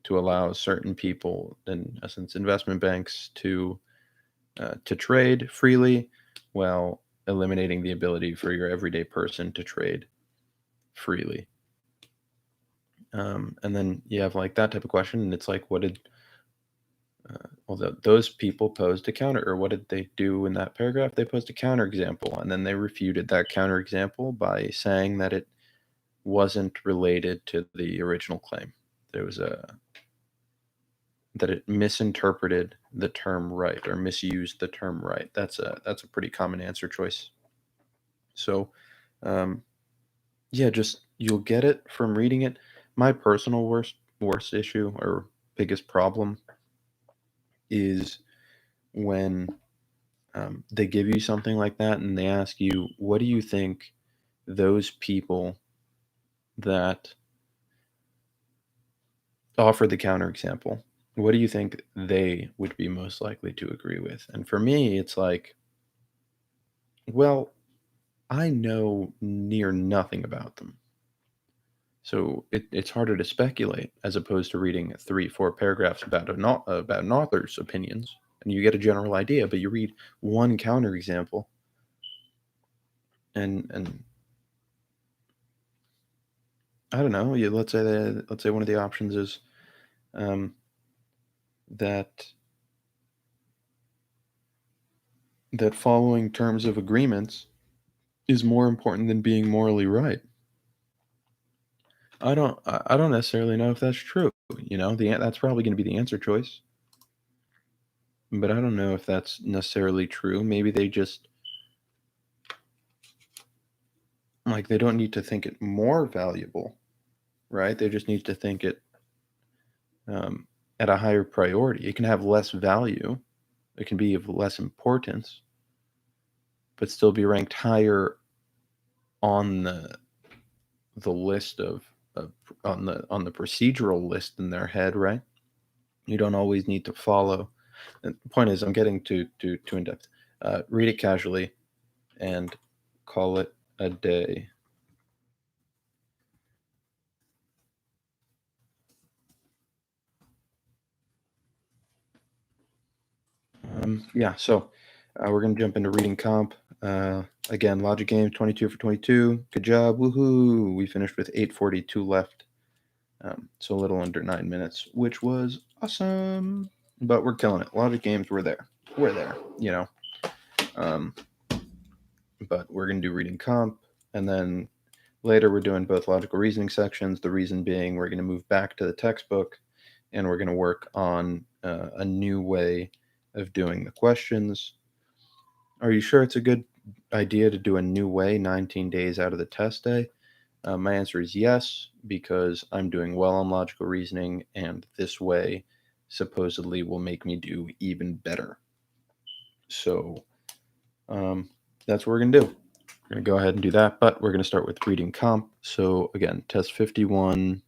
to allow certain people, in essence, investment banks, to trade freely while eliminating the ability for your everyday person to trade freely. And then you have like that type of question, and it's like, what did those people posed a counter, or what did they do in that paragraph? They posed a counter example, and then they refuted that counter example by saying that it wasn't related to the original claim. There was a that it misinterpreted the term right or misused the term right. That's a pretty common answer choice. So, um, yeah, just you'll get it from reading it. My personal worst issue or biggest problem is when they give you something like that and they ask you, what do you think those people that offer the counterexample, what do you think they would be most likely to agree with? And for me, it's like, well, I know near nothing about them. So it's harder to speculate as opposed to reading 3, 4 paragraphs about about an author's opinions, and you get a general idea. But you read one counterexample, and I don't know. Let's say one of the options is um, that following terms of agreements is more important than being morally right. I don't necessarily know if that's true. You know, that's probably going to be the answer choice, but I don't know if that's necessarily true. Maybe they just like they don't need to think it more valuable, right? They just need to think it um, at a higher priority. It can have less value. It can be of less importance, but still be ranked higher on the list of on the procedural list in their head, right? You don't always need to follow. And the point is, I'm getting too in depth. Read it casually and call it a day. Yeah, so we're gonna jump into reading comp. Again, logic game 22 for 22. Good job. Woohoo. We finished with 8:42 left. So a little under 9 minutes, which was awesome. But we're killing it. Logic games, we're there. We're there, you know. But we're going to do reading comp. And then later we're doing both logical reasoning sections. The reason being we're going to move back to the textbook and we're going to work on a new way of doing the questions. Are you sure it's a good idea to do a new way 19 days out of the test day? My answer is yes, because I'm doing well on logical reasoning, and this way supposedly will make me do even better. So that's what we're going to do. We're going to go ahead and do that, but we're going to start with reading comp. So again, test 51.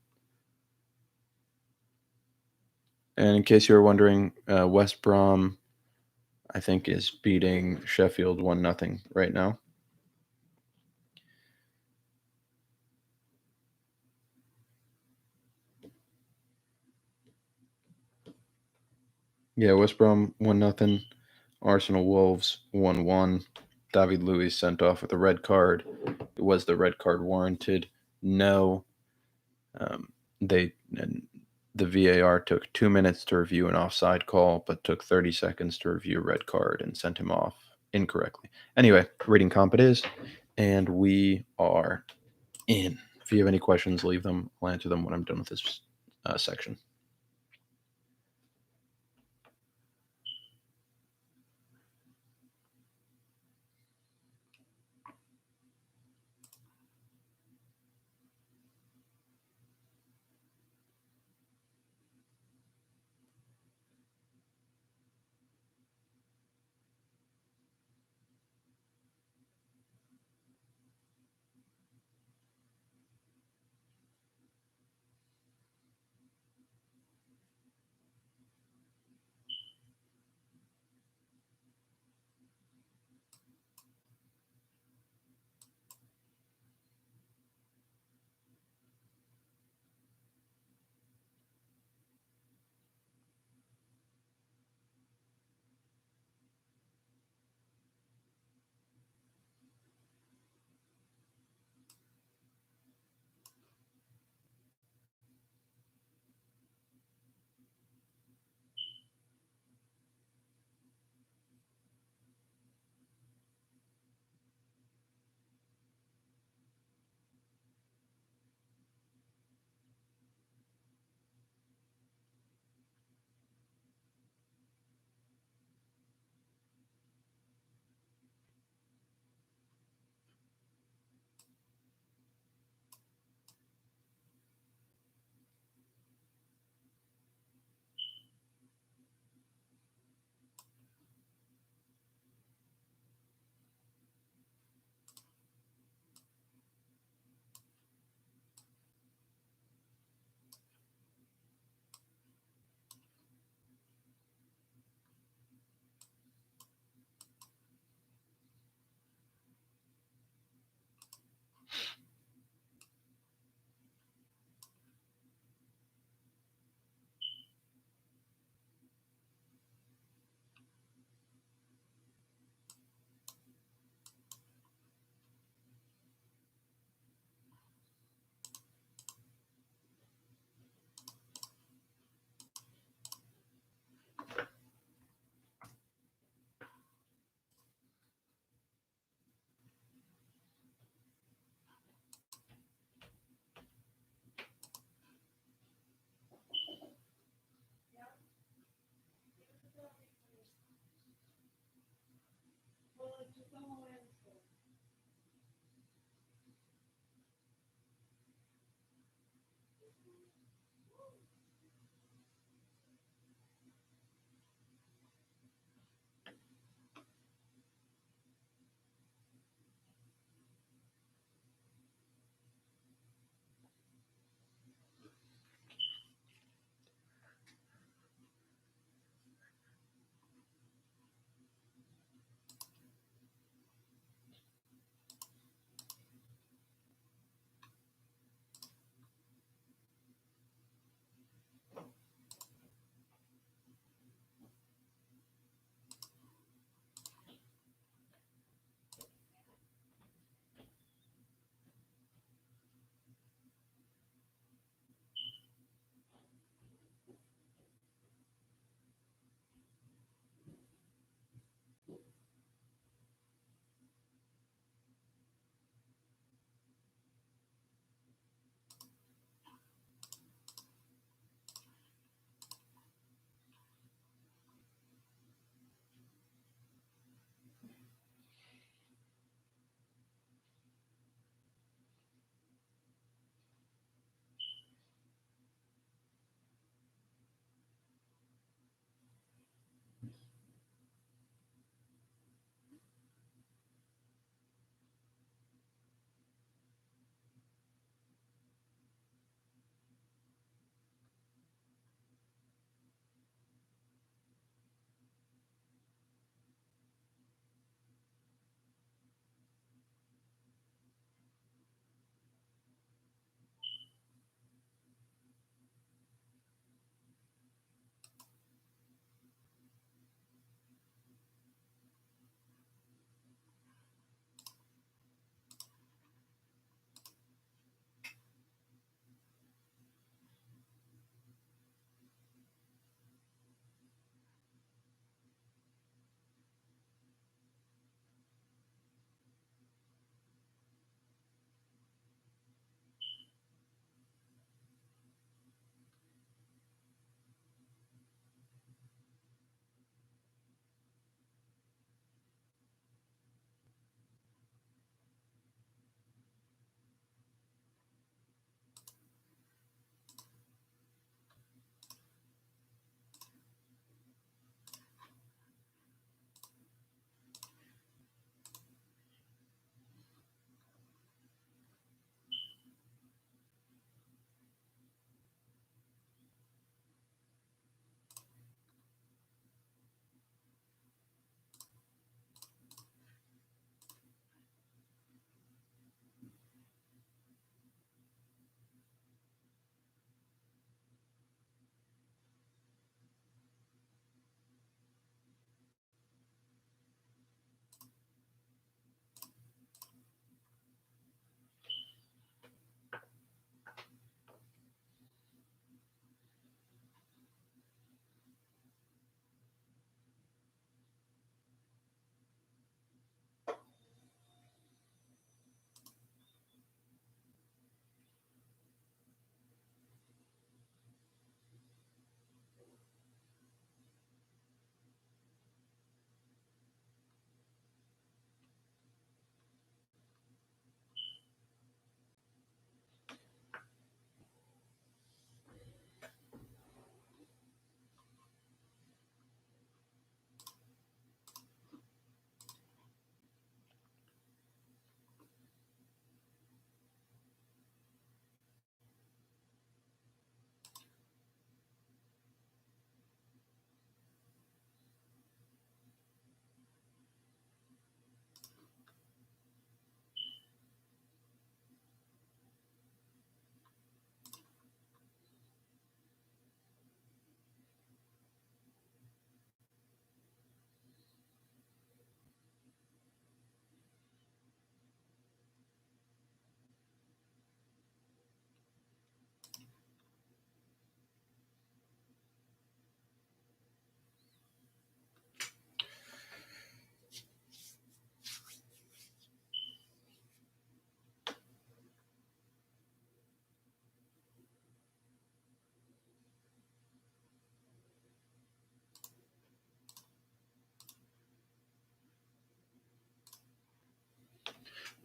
And in case you were wondering, West Brom, I think, is beating Sheffield 1-0 right now. Yeah, West Brom 1-0. Arsenal Wolves 1-1. David Luiz sent off with a red card. Was the red card warranted? No. The VAR took 2 minutes to review an offside call, but took 30 seconds to review a red card and sent him off incorrectly. Anyway, reading comp it is, and we are in. If you have any questions, leave them. I'll answer them when I'm done with this section.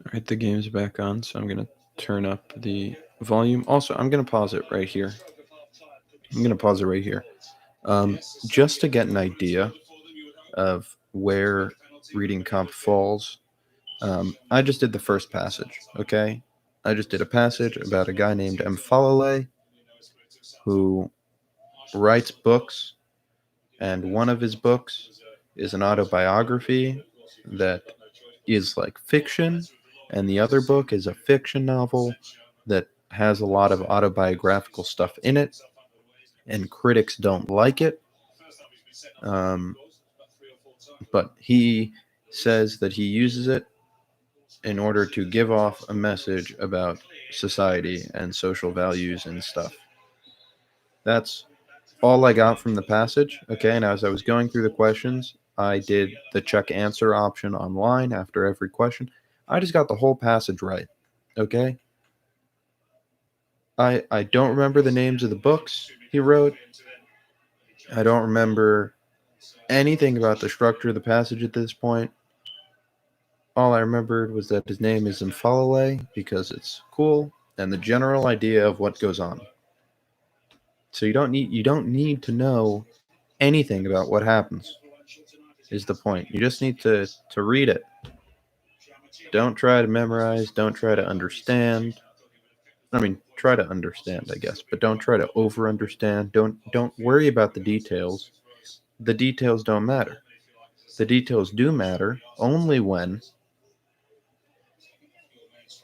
All right, the game's back on, so I'm going to turn up the volume. Also, I'm going to pause it right here. Um, just to get an idea of where reading comp falls. I just did the first passage, okay? I just did a passage about a guy named Mfalale who writes books, and one of his books is an autobiography that is like fiction, and the other book is a fiction novel that has a lot of autobiographical stuff in it, and critics don't like it. Um, but he says that he uses it in order to give off a message about society and social values and stuff. That's all I got from the passage. Okay, and as I was going through the questions, I did the check answer option online after every question. I just got the whole passage right. Okay? I don't remember the names of the books he wrote. I don't remember anything about the structure of the passage at this point. All I remembered was that his name is Mfalale because it's cool and the general idea of what goes on. So you don't need to know anything about what happens. Is the point. You just need to read it. Don't try to memorize, don't try to understand. I mean, try to understand, I guess, but don't try to over understand. Don't worry about the details. The details don't matter. The details do matter only when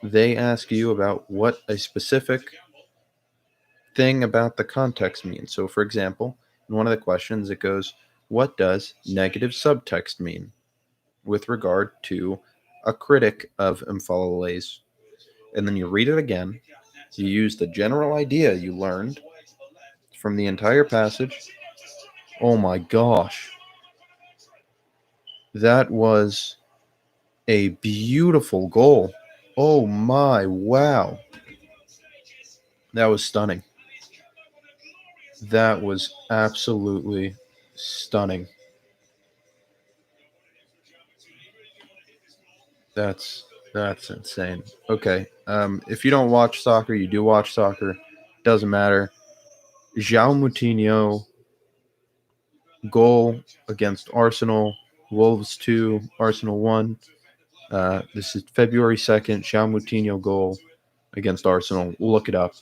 they ask you about what a specific thing about the context means. So, for example, in one of the questions, it goes, what does negative subtext mean with regard to a critic of Mfalale's? And then you read it again. You use the general idea you learned from the entire passage. Oh my gosh. That was a beautiful goal. Oh my, wow. That was stunning. That was absolutely stunning. That's insane. Okay. If you don't watch soccer, you do watch soccer. Doesn't matter. João Moutinho goal against Arsenal. Wolves 2, Arsenal 1. This is February 2nd. João Moutinho goal against Arsenal. Look it up.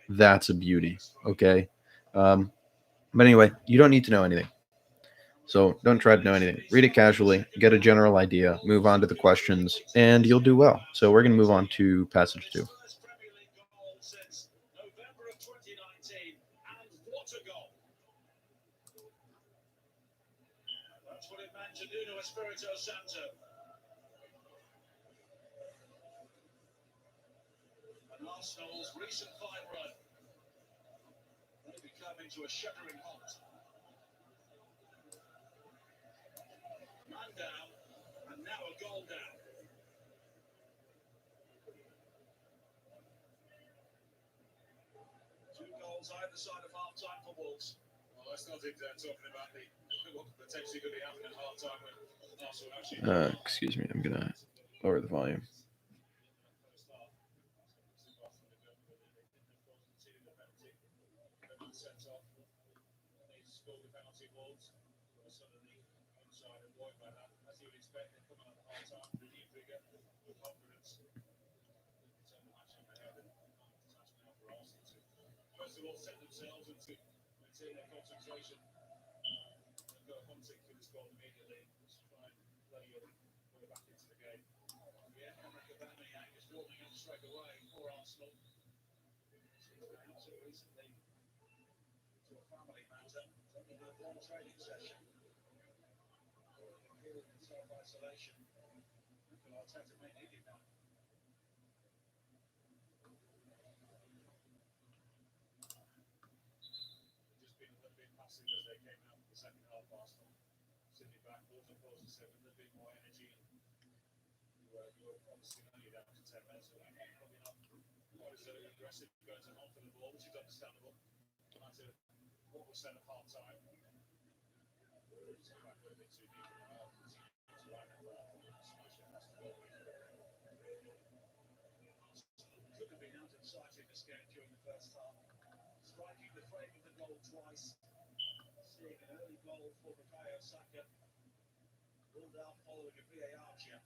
That's a beauty. Okay. But anyway, you don't need to know anything. So don't try to know anything. Read it casually, get a general idea, move on to the questions, and you'll do well. So we're going to move on to passage 2. That's what it meant to do to Espirito Santo. And Arsenal's recent fine run may be coming to a shuddering halt. Man down, and now a goal down. Two goals either side of half-time for Wolves. Well, let's not talking about what potentially could be happening at half-time when Arsenal actually... Excuse me, I'm going to lower the volume. Set themselves and to maintain their concentration and go hunting for this goal immediately. Just try and play your way back into the game. Yeah, Henrik Aubameyang is warming up straight away for Arsenal. He's been out so recently to a family matter. Only had one training session. Here in self-isolation. Mikel Arteta may need him now. As they came out in the second half, Arsenal sitting back, Wolves of course said with a bit more energy. You were obviously only down to 10 minutes, but probably not quite as aggressive going to hunt for the ball, which is understandable. No matter what was said at half time. striking the frame of the goal twice. Seeing an early goal for Bukayo Saka. Ruled out following a VAR check.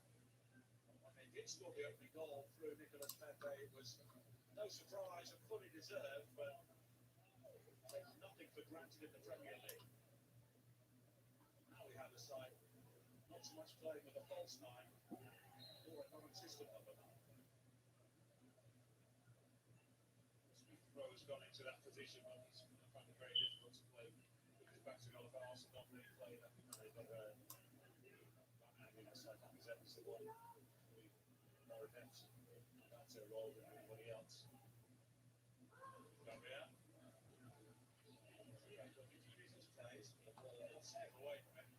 When they did score the opening goal through Nicolas Pepe, it was no surprise and fully deserved, but take nothing for granted in the Premier League. Now we have a side not so much playing with a false nine or a non-existent number nine. Smith Rowe has gone into that position, but he's found it very difficult to play with his back to goal. If Arsenal not really play that, but I think his episode one, more attempts that's a role than anybody else. Gabriel. Looking to use his plays, but the ball will step away from him.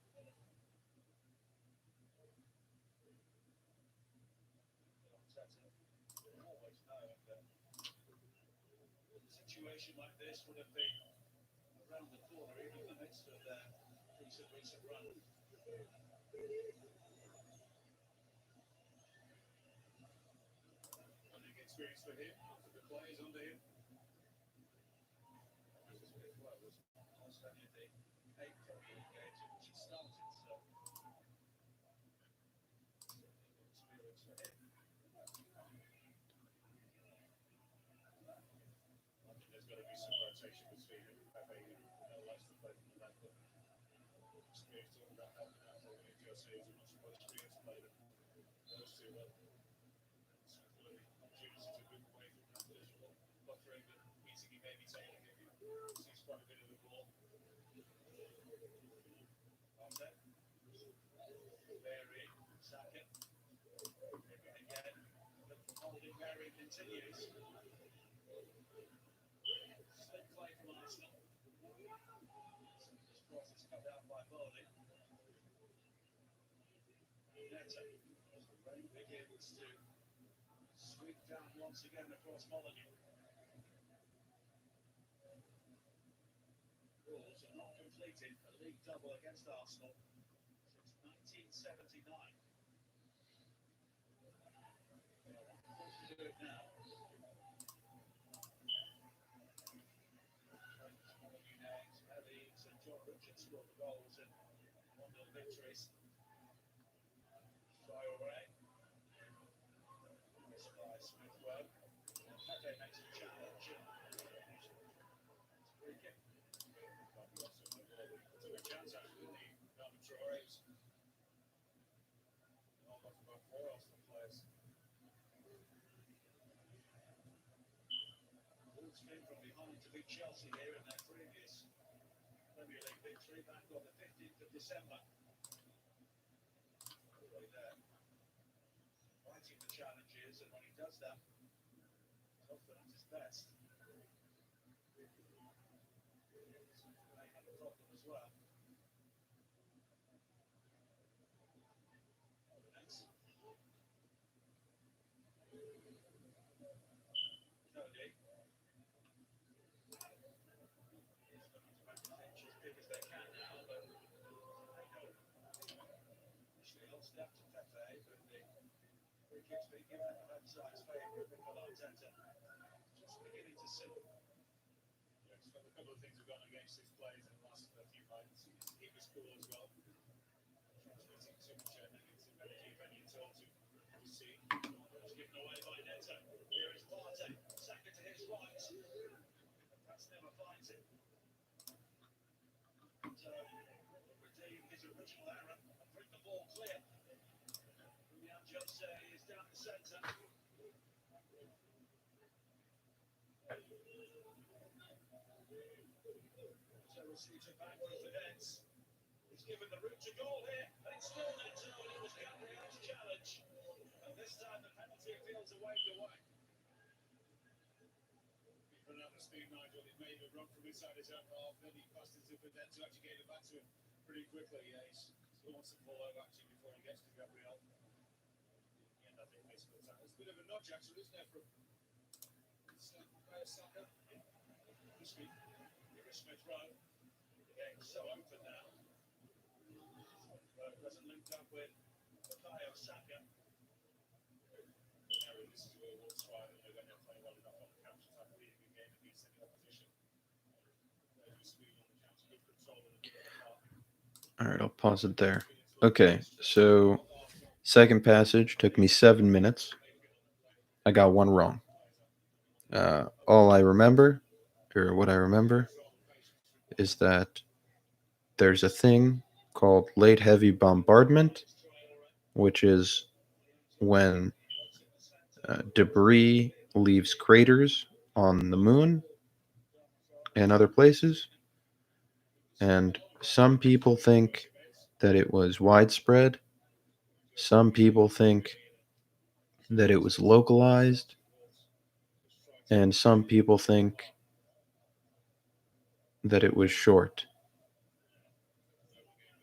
Always know that a situation like this would have been around the corner, even in the midst of their recent run. Learning experience for him, for the players under him. Smith Rowe was almost only the 8th Premier League games in which he started, so experience for him. I think there's got to be some rotation between Pepe, who likes to play from the left, but experience talking about helping out for him. Jose is a much more experienced player than those two. Smith will have opportunities to move away from that visual buffering that means he may be taking if he sees quite a bit of the ball. Conte, Berry, Saka, again, the holding Berry continues. Slick play from Arsenal. This cross is cut out by Vardy. Neto, as the rain begins to sweep down once again across Molyneux. Wolves have not completed a league double against Arsenal since 1979. They are forced to do it now. Molyneux names, Elliot and John Richards scored the goals in 1-0 victories. Traoré. Missed by Smith Rowe. Pepe makes a challenge. It's free kick. Took a chance actually, didn't he? Traoré's not much about 4 Arsenal players. Wolves came from behind to beat Chelsea here in their previous Premier League victory back on the 15th of December. All the way there. Fighting the challenges, and when he does that, he's often at his best. They have a problem as well. Next. Cody. He's looking to make the pitch as big as they can now, but they don't. Initially on step to Pepe, but the free kick's being given in the left side's favour of Mikel Arteta. Just beginning to see. Yeah, he's got a couple of things we've gone against his players in the last few months. He was cool as well. Transmitting too much negative energy when you talk to see. It's given away by Neto. Here is Partey. Saka to his right. That's never finds it. Redeem his original error and bring the ball clear. William Jose is down the centre. So receives it back with the nets. He's given the route to goal here, and it's still Neto, and it was Gabriel's challenge. And this time the penalty feels waved away. He's run out of speed, Nigel. He made a run from inside his own half, then he passed it to Neto to actually get it back to him pretty quickly. Yeah, he wants to fall over actually before he gets to Gabriel. Yeah, nothing makes good tackle. It's a bit of a nudge actually, isn't it, from Saka? Here is Smith Rowe. The game's so open now. Rowe doesn't link up with Bukayo Saka. This is where Wolves try, and they're going to play well enough on the counter attack, really good game against any opposition. All right, I'll pause it there. Okay, so second passage took me 7 minutes. I got one wrong. All I remember, or what I remember, is that there's a thing called late heavy bombardment, which is when debris leaves craters on the moon and other places. And some people think that it was widespread. Some people think that it was localized. And some people think that it was short.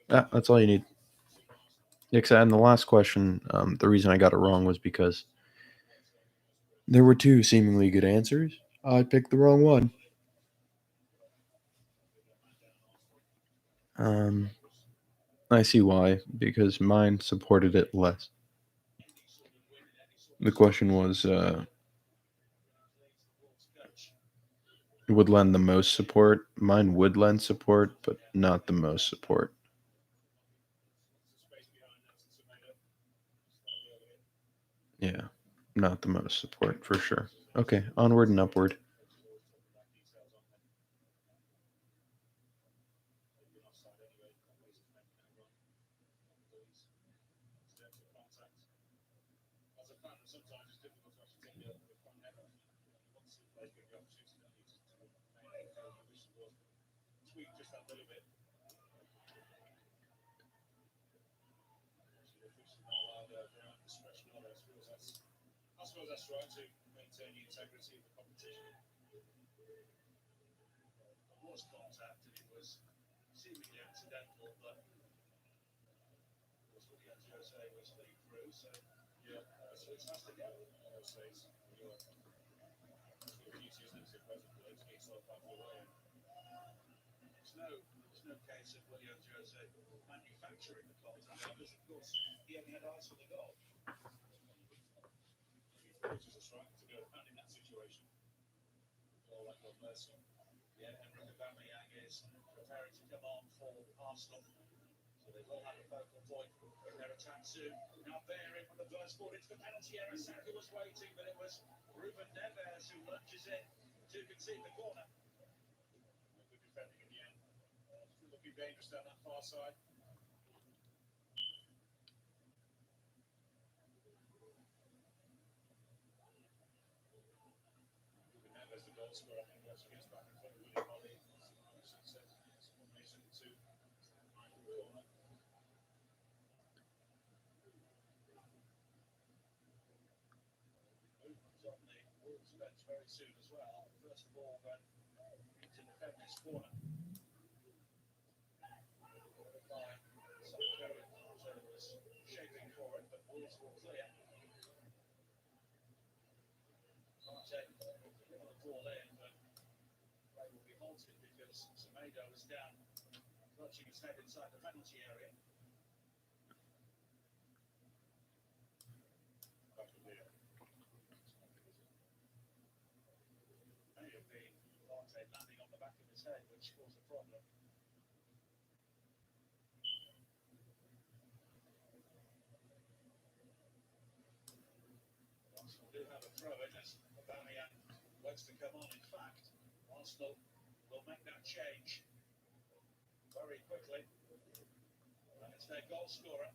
That's all you need. Except in the last question, the reason I got it wrong was because there were two seemingly good answers. I picked the wrong one. I see why, because mine supported it less. The question was would lend the most support. Mine would lend support, but not the most support. Yeah, not the most support for sure. Okay, onward and upward. I suppose that's right to maintain the integrity of the competition. There was contact and it was seemingly accidental, but of course William Jose was lead through, so yeah, so it's has to go in those days. That's the beauty, isn't it, to presently to get yourself out of the way. There's no case of William Jose manufacturing the contact because of course he only had eyes for the goal. Which is a strike to go and in that situation. All that God bless him. Yeah, Emre Aubameyang is preparing to come on for Arsenal. So they will have a focal point in their attack soon. Now bearing on the first ball into the penalty area. Saka was waiting, but it was Ruben Neves who lunges in to concede the corner. Good defending in the end. Looking dangerous down that far side. Ruben Neves, the goal scorer, I think also gets back in front of William Ollie. Formation to Michael corner. On the Wolves bench very soon as well. First of all, then into the feminist corner. Was shaping for it, but Wolves will clear. Partey will fall in, but play will be halted because Semedo is down, clutching his head inside the penalty area. May have been Partey landing on the back of his head, which caused a problem. Arsenal do have a throw in as Aubameyang waits to come on. In fact, Arsenal will make that change very quickly. And it's their goal scorer,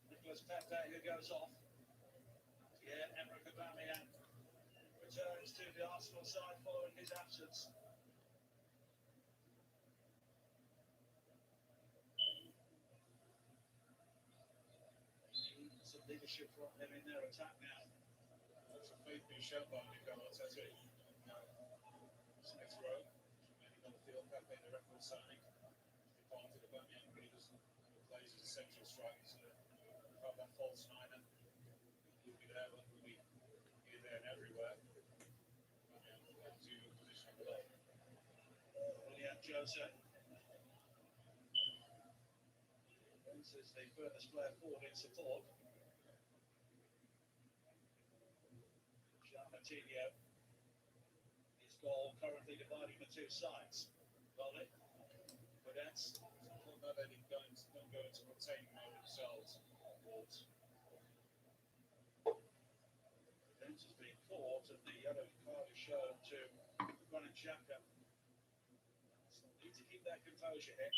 Nicolas Pepe, who goes off. Yeah, Emre Aubameyang returns to the Arsenal side following his absence. Some leadership from him in their attack now. Lots of faith being shown by Mikel Arteta. Smith Rowe, remaining on the field. Pepe, the record signing, departed Aubameyang, but he doesn't plays as a central striker, so have that false niner. He'll be there, but will be here, there, and everywhere. Aubameyang to position below. William Jose. This is the furthest player forward in support. Martinho. His goal currently dividing the two sides. Volley. Cadets, although they didn't go into rotating mode themselves. Cadets has been caught, and the yellow card is shown to Granit Xhaka. So need to keep that composure here.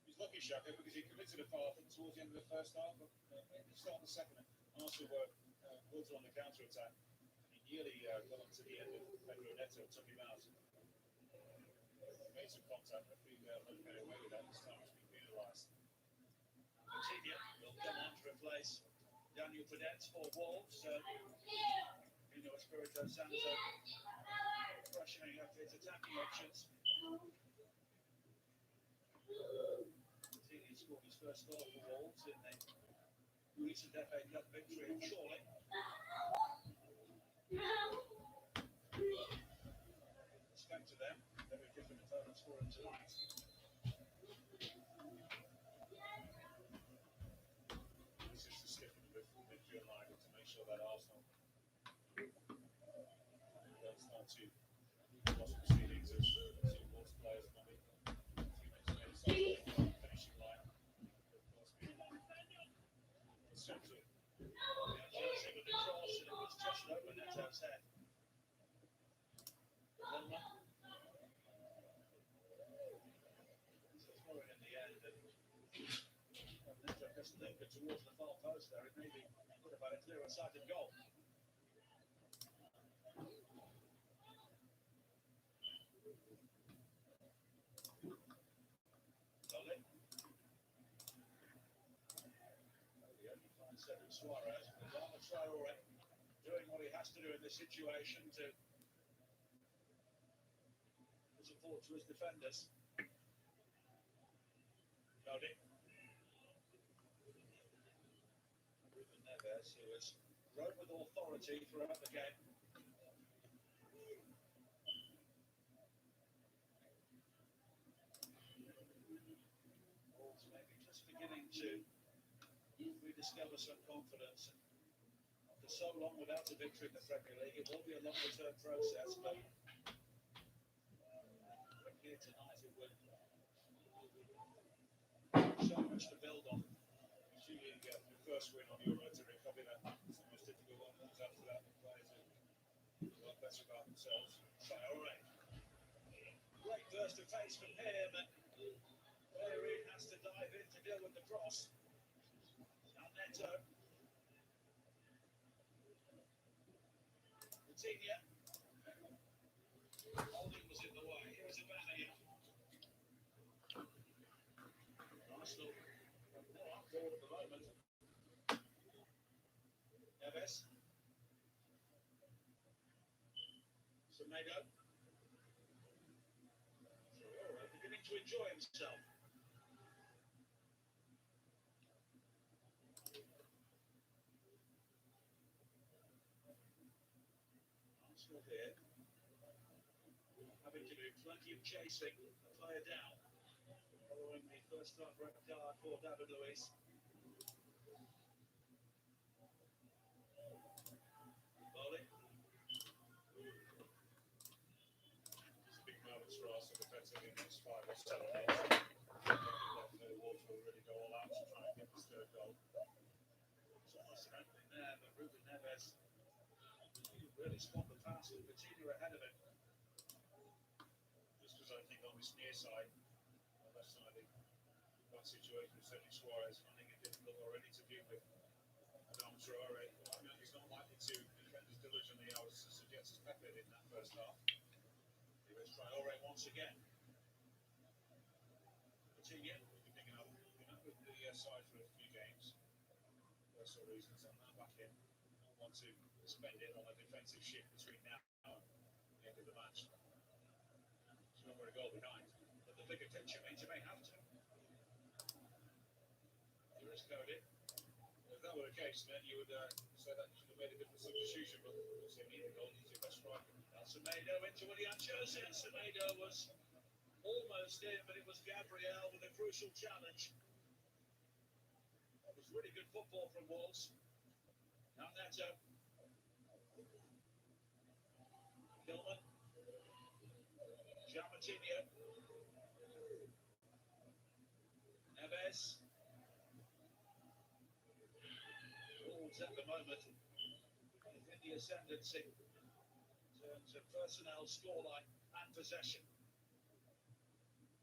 He's lucky, Xhaka, because he committed a foul towards the end of the first half, but at the start of the second, Arsenal were built on the counter-attack. He nearly got onto the end of Pedro Neto, took him out. Made some contact, but we let him get away with that this time. It's been penalised. Coutinho will come on to replace Daniel Pedette for Wolves. Espirito Santo freshening up his attacking options. Coutinho scored his first goal for Wolves in the recent FA Cup victory at Chorley. Respect to them, very different opponents for him tonight. This is to stiffen the midfield line to make sure that Arsenal don't start to lost proceedings as Wolves players might be finishing line. Central. Chelsea with the cross, and it was just over Neto's head. In the end, and Neto just lingered towards the far post there. It maybe would have had a clearer sighted goal. Lovely. The only fine set of Suarez. Adama Traore doing what he has to do in this situation to support to his defenders. Cody. Ruben Neves, who has rode with authority throughout the game. Wolves maybe just beginning to rediscover some confidence. After so long without a victory in the Premier League, it will be a longer-term process, but here tonight it will so much to build on. Achieving the first win on Euro to recover that. It's the most difficult one. After that, the players have got better about themselves. Traore. Great burst of pace from him. Bellerin has to dive in to deal with the cross. Now Neto. Coutinho. Holding was in the way. Here's a Bellerin. Arsenal more up forward at the moment. Neves. Semedo. Traore beginning to enjoy himself. Arsenal here having to do plenty of chasing the player down. Following the first half red card for David Luiz. Bowley. It's a big moment for us defensively in the next 5 or 7 minutes. The Wolves will really go all out to try and get this third goal. So nice opening there, but Ruben Neves really spot the pass with Coutinho ahead of him. This was, I think, on this near side. Left side of that situation with Sergio Suarez, finding it difficult already to deal with. Adama Traore, I mean, he's not likely to defend as diligently as suggests Pepe did in that first half. Here's Traore once again. Coutinho, we've been picking up with the side for a few games. Personal reasons, and now back in. Want to spend it on a defensive shift between now and the end of the match. It's not very goal behind. The bigger picture means you may have to. Here is Cody. If that were the case, then you would say that you should have made a different substitution, but obviously neither goal is your best striker. Now Semedo into Willian Jose. Semedo was almost in, but it was Gabriel with a crucial challenge. That was really good football from Wolves. Now Neto. Gilman. Coutinho. Suarez. Wolves at the moment in the ascendancy in terms of personnel, scoreline, and possession.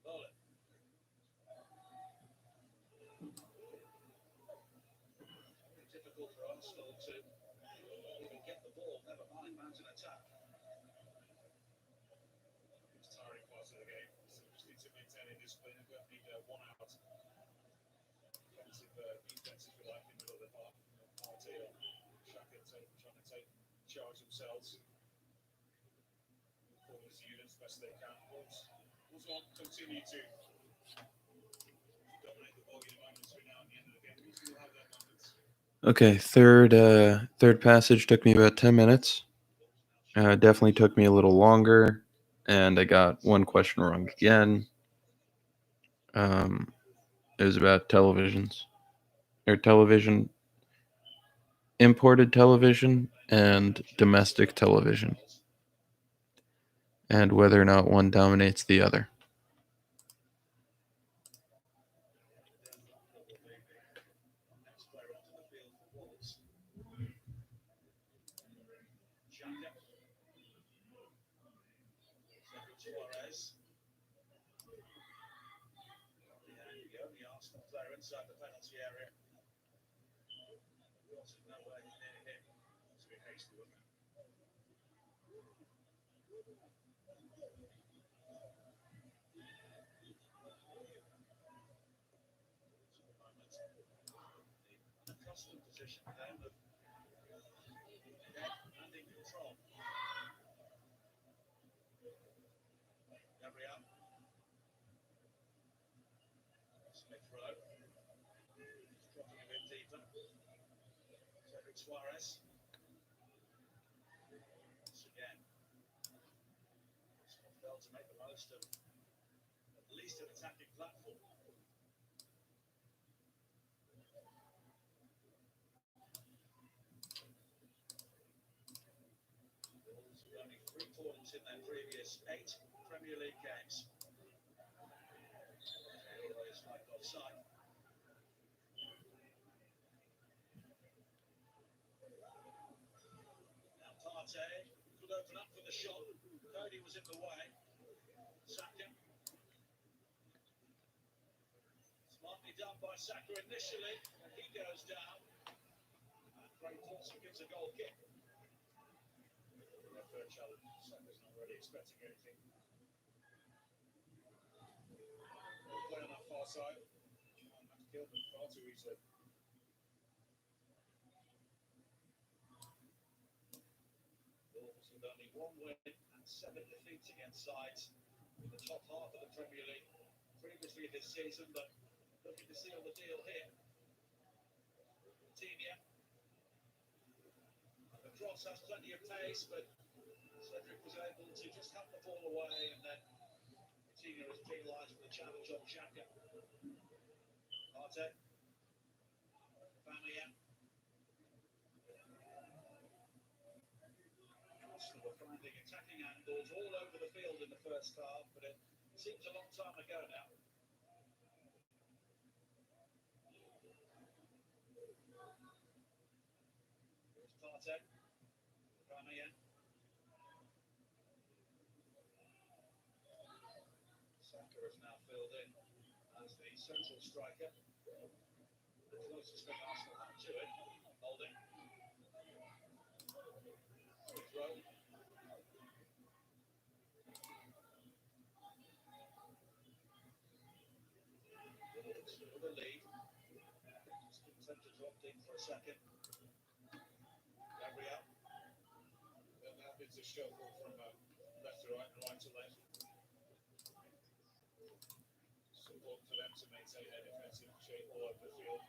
Bowler. Very difficult for Arsenal to even get the ball, never mind mount an attack. It's tiring part of the game, so we just need to maintain a discipline and don't need one out. Defensive, if you like, in the middle of the park. Party or Shaka trying to take charge themselves. Forward as units best they can. Wolves won't continue to dominate the ball game moments between now and the end of the game. Wolves will have their moments. Okay, third passage took me about 10 minutes. Definitely took me a little longer, and I got one question wrong again. It was about televisions, or television, imported television and domestic television, and whether or not one dominates the other. Next player onto the field for Wolves. Shaka. Suarez. The only Arsenal player inside the penalty area. Wilson nowhere near him. It's a bit hasty, wasn't it? Unaccustomed position for them, but and in control. Gabriel. Smith Rowe. He's dropping a bit deeper. Suarez. Once again. Failed to make the most of at least an attacking platform. Wolves with only 3 points in their previous 8 Premier League games. Always like offside. Now Partey could open up for the shot. Cody was in the way. Saka. Smartly done by Saka initially, and he goes down. And Craig Dawson gives a goal kick. Third challenge. Saka's not really expecting anything. Play on that far side. And that killed them far too easily. Wolves with only 1 win and 7 defeats against sides in the top half of the Premier League previously this season, but looking to seal the deal here. Coutinho. The cross has plenty of pace, but Cedric was able to just have the ball away, and then Coutinho was penalised for the challenge on Xhaka. Partey. Bamian. Arsenal were finding attacking angles all over the field in the first half, but it seems a long time ago now. Here's Partey. Bamian. Saka has now filled in as the central striker. The closest thing Arsenal have to it. Holding. Throw. Wolves with the lead. Just content to drop deep for a second. Gabriel. Then that bits a shuffle from left to right and right to left. Support for them to maintain their defensive shape all over the field.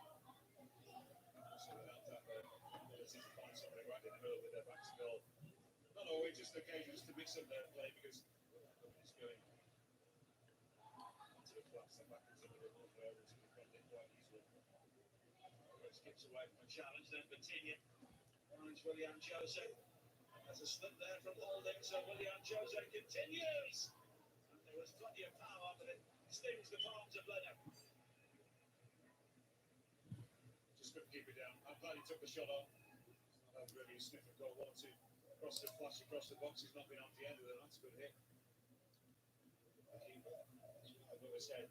So without that ability to find somebody right in the middle with their backs to goal. Not always just occasions to mix up their play because it's going to collapse them back into the middle where able to defend it quite easily. Skips away from a challenge, then Coutinho finds Willian Jose. There's a slip there from Holding, so Willian Jose continues. And there was plenty of power, but it stings the palms of Leno. couldn't keep it down. I'm glad he took the shot on. That was really a sniff of goal. 1-2 across the flash across the box. He's not been on the end of it. That's a good hit. Above his head.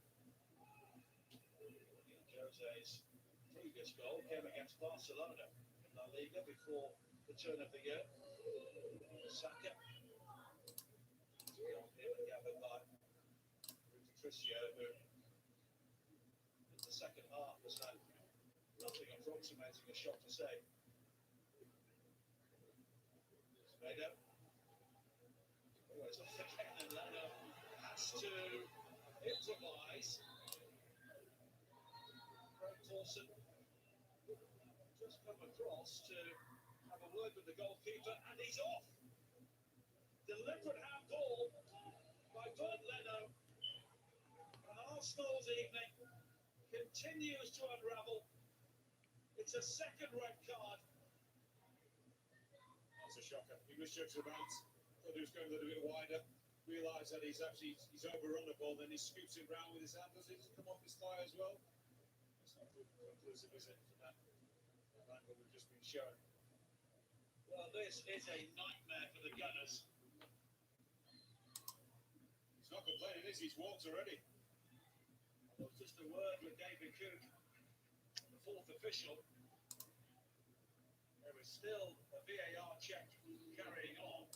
Jose's previous goal came against Barcelona in La Liga before the turn of the year. Saka. Gathered by Patricio, who in the second half has had nothing approximating a shot to save. Tomato. Always off again, and Leno has to improvise. Craig Dawson just come across to have a word with the goalkeeper, and he's off. Deliberate handball by Bernd Leno. And Arsenal's evening continues to unravel. It's a second red card. That's a shocker. He misjudged the bounce. Thought he was going a little bit wider. Realised that he's overrun the ball. Then he scoops it round with his hand. Does it come off his thigh as well? It's not conclusive, is it? From that angle we've just been shown. Well, this is a nightmare for the Gunners. He's not complaining, is he? He's walked already. Well, just a word with David Cook, the fourth official. There is still a VAR check carrying on,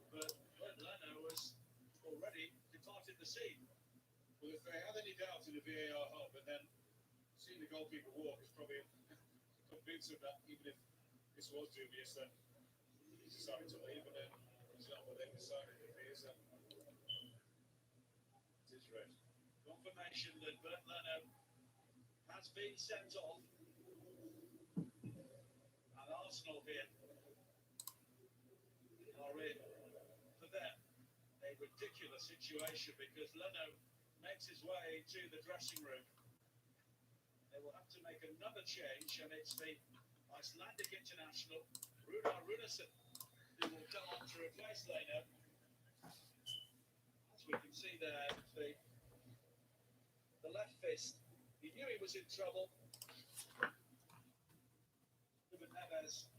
but Leno has already departed the scene. Well, if they had any doubt in the VAR hub, and then seeing the goalkeeper walk is probably convinced of that, even if this was dubious, then he's decided to leave, and then he's not what they've decided if he is. It is red. Confirmation that Bernd Leno has been sent off. And Arsenal here are in, for them, a ridiculous situation because Leno makes his way to the dressing room. They will have to make another change, and it's the Icelandic international, Runar Runarsson, who will come on to replace Leno. As we can see there, the left fist, he knew he was in trouble. Ruben Neves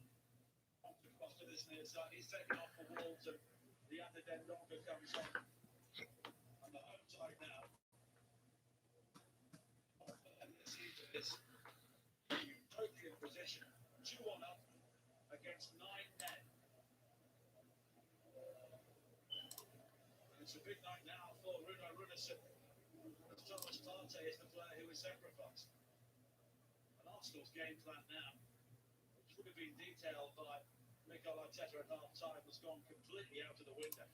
across to this near side. He's taken off for Wolves, and the other Dendonka comes on the home side now. And this is utopian position, 2-1 up against 9 men. And it's a big night now for Runar Runarsson. Thomas Partey is the player who was sacrificed. And Arsenal's game plan now, which would have been detailed by Mikel Arteta at half-time, has gone completely out of the window.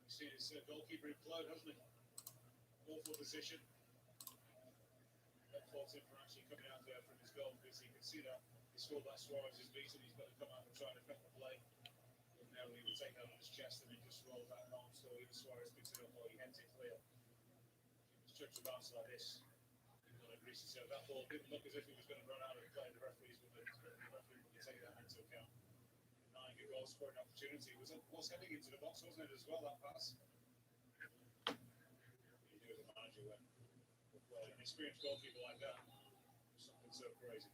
You've seen his goalkeeper implode, hasn't he? Awful position. That faults him for actually coming out there from his goal, because you can see that he scored that Suarez is beaten. He's got to come out and try and affect the play. And now he will take that on his chest and he just rolls that home. So either Suarez picks it up or he heads it clear. Judge the bounce like this. So that ball didn't look as if he was going to run out of play. The referees would take that into account. 9 good goal scoring opportunity. Was heading into the box, wasn't it, as well, that pass? You do as a manager when an experienced goalkeeper like that, something so crazy.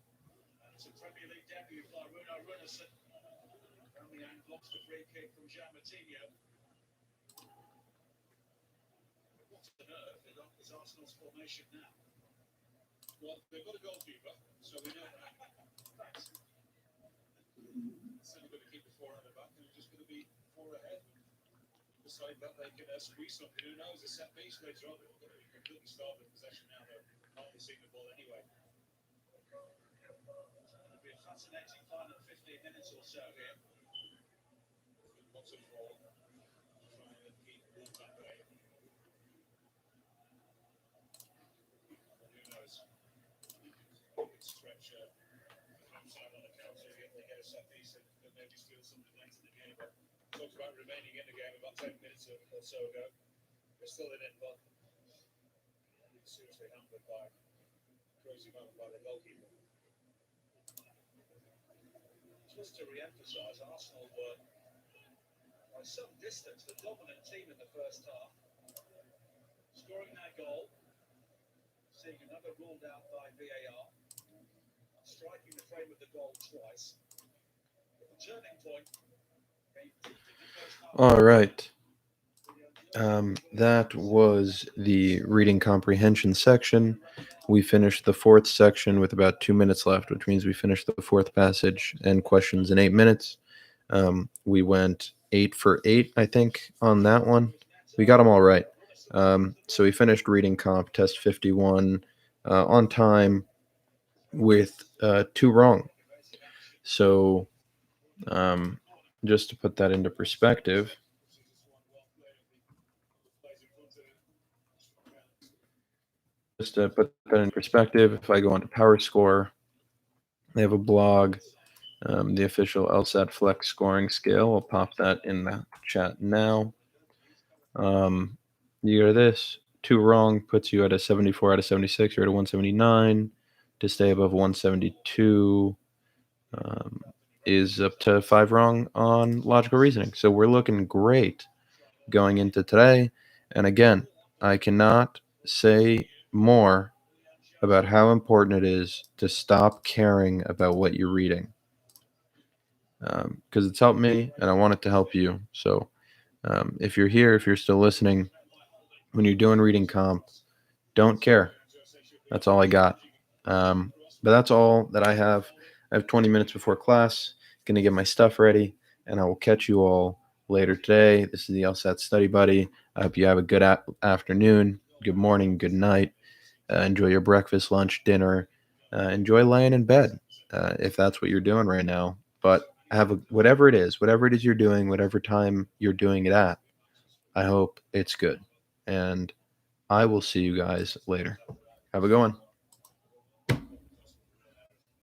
And it's a Premier League debut by Runar Runarsson. Apparently, and blocks the free kick from Jean Martinho. What on earth is Arsenal's formation now? Well, they've got a goalkeeper, so they know that. Thanks. So they're going to keep the 4 on the back, and they're just going to be 4 ahead. Decide that they can squeeze something. Who knows? A set piece later on, they're going to be completely starved of possession now. They're not seeing the ball anyway. It'll be a fascinating final 15 minutes or so here. Lots of ball. Trying to keep the ball that way. Who knows? Stretch outside on the counter if they get a set piece and maybe steal something late in the game. But talked about remaining in the game about 10 minutes or so ago. They're still in it, but seriously hampered by crazy moment by the goalkeeper. Just to re-emphasise, Arsenal were by some distance the dominant team in the first half, scoring their goal, seeing another ruled out by VAR. striking the frame of the goal twice. The turning point came in the first half. All right. That was the reading comprehension section. We finished the fourth section with about 2 minutes left, which means we finished the fourth passage and questions in 8 minutes. We went 8 for 8, I think, on that one. We got them all right. So we finished reading comp test 51 on time with 2 wrong. So just to put that into perspective, if I go onto PowerScore, they have a blog, the official LSAT Flex scoring scale. I'll pop that in the chat now. You go to this. 2 wrong puts you at a 74 out of 76. You're at a 179. To stay above 172 is up to 5 wrong on logical reasoning. So we're looking great going into today. And again, I cannot say more about how important it is to stop caring about what you're reading, because it's helped me and I want it to help you. So if you're here, if you're still listening, when you're doing reading comp, don't care. That's all I got. But that's all that I have. I have 20 minutes before class. Going to get my stuff ready, and I will catch you all later today. This is the LSAT Study Buddy. I hope you have a good afternoon, good morning, good night. Enjoy your breakfast, lunch, dinner. Enjoy laying in bed if that's what you're doing right now. But whatever it is you're doing, whatever time you're doing it at, I hope it's good. And I will see you guys later. Have a good one.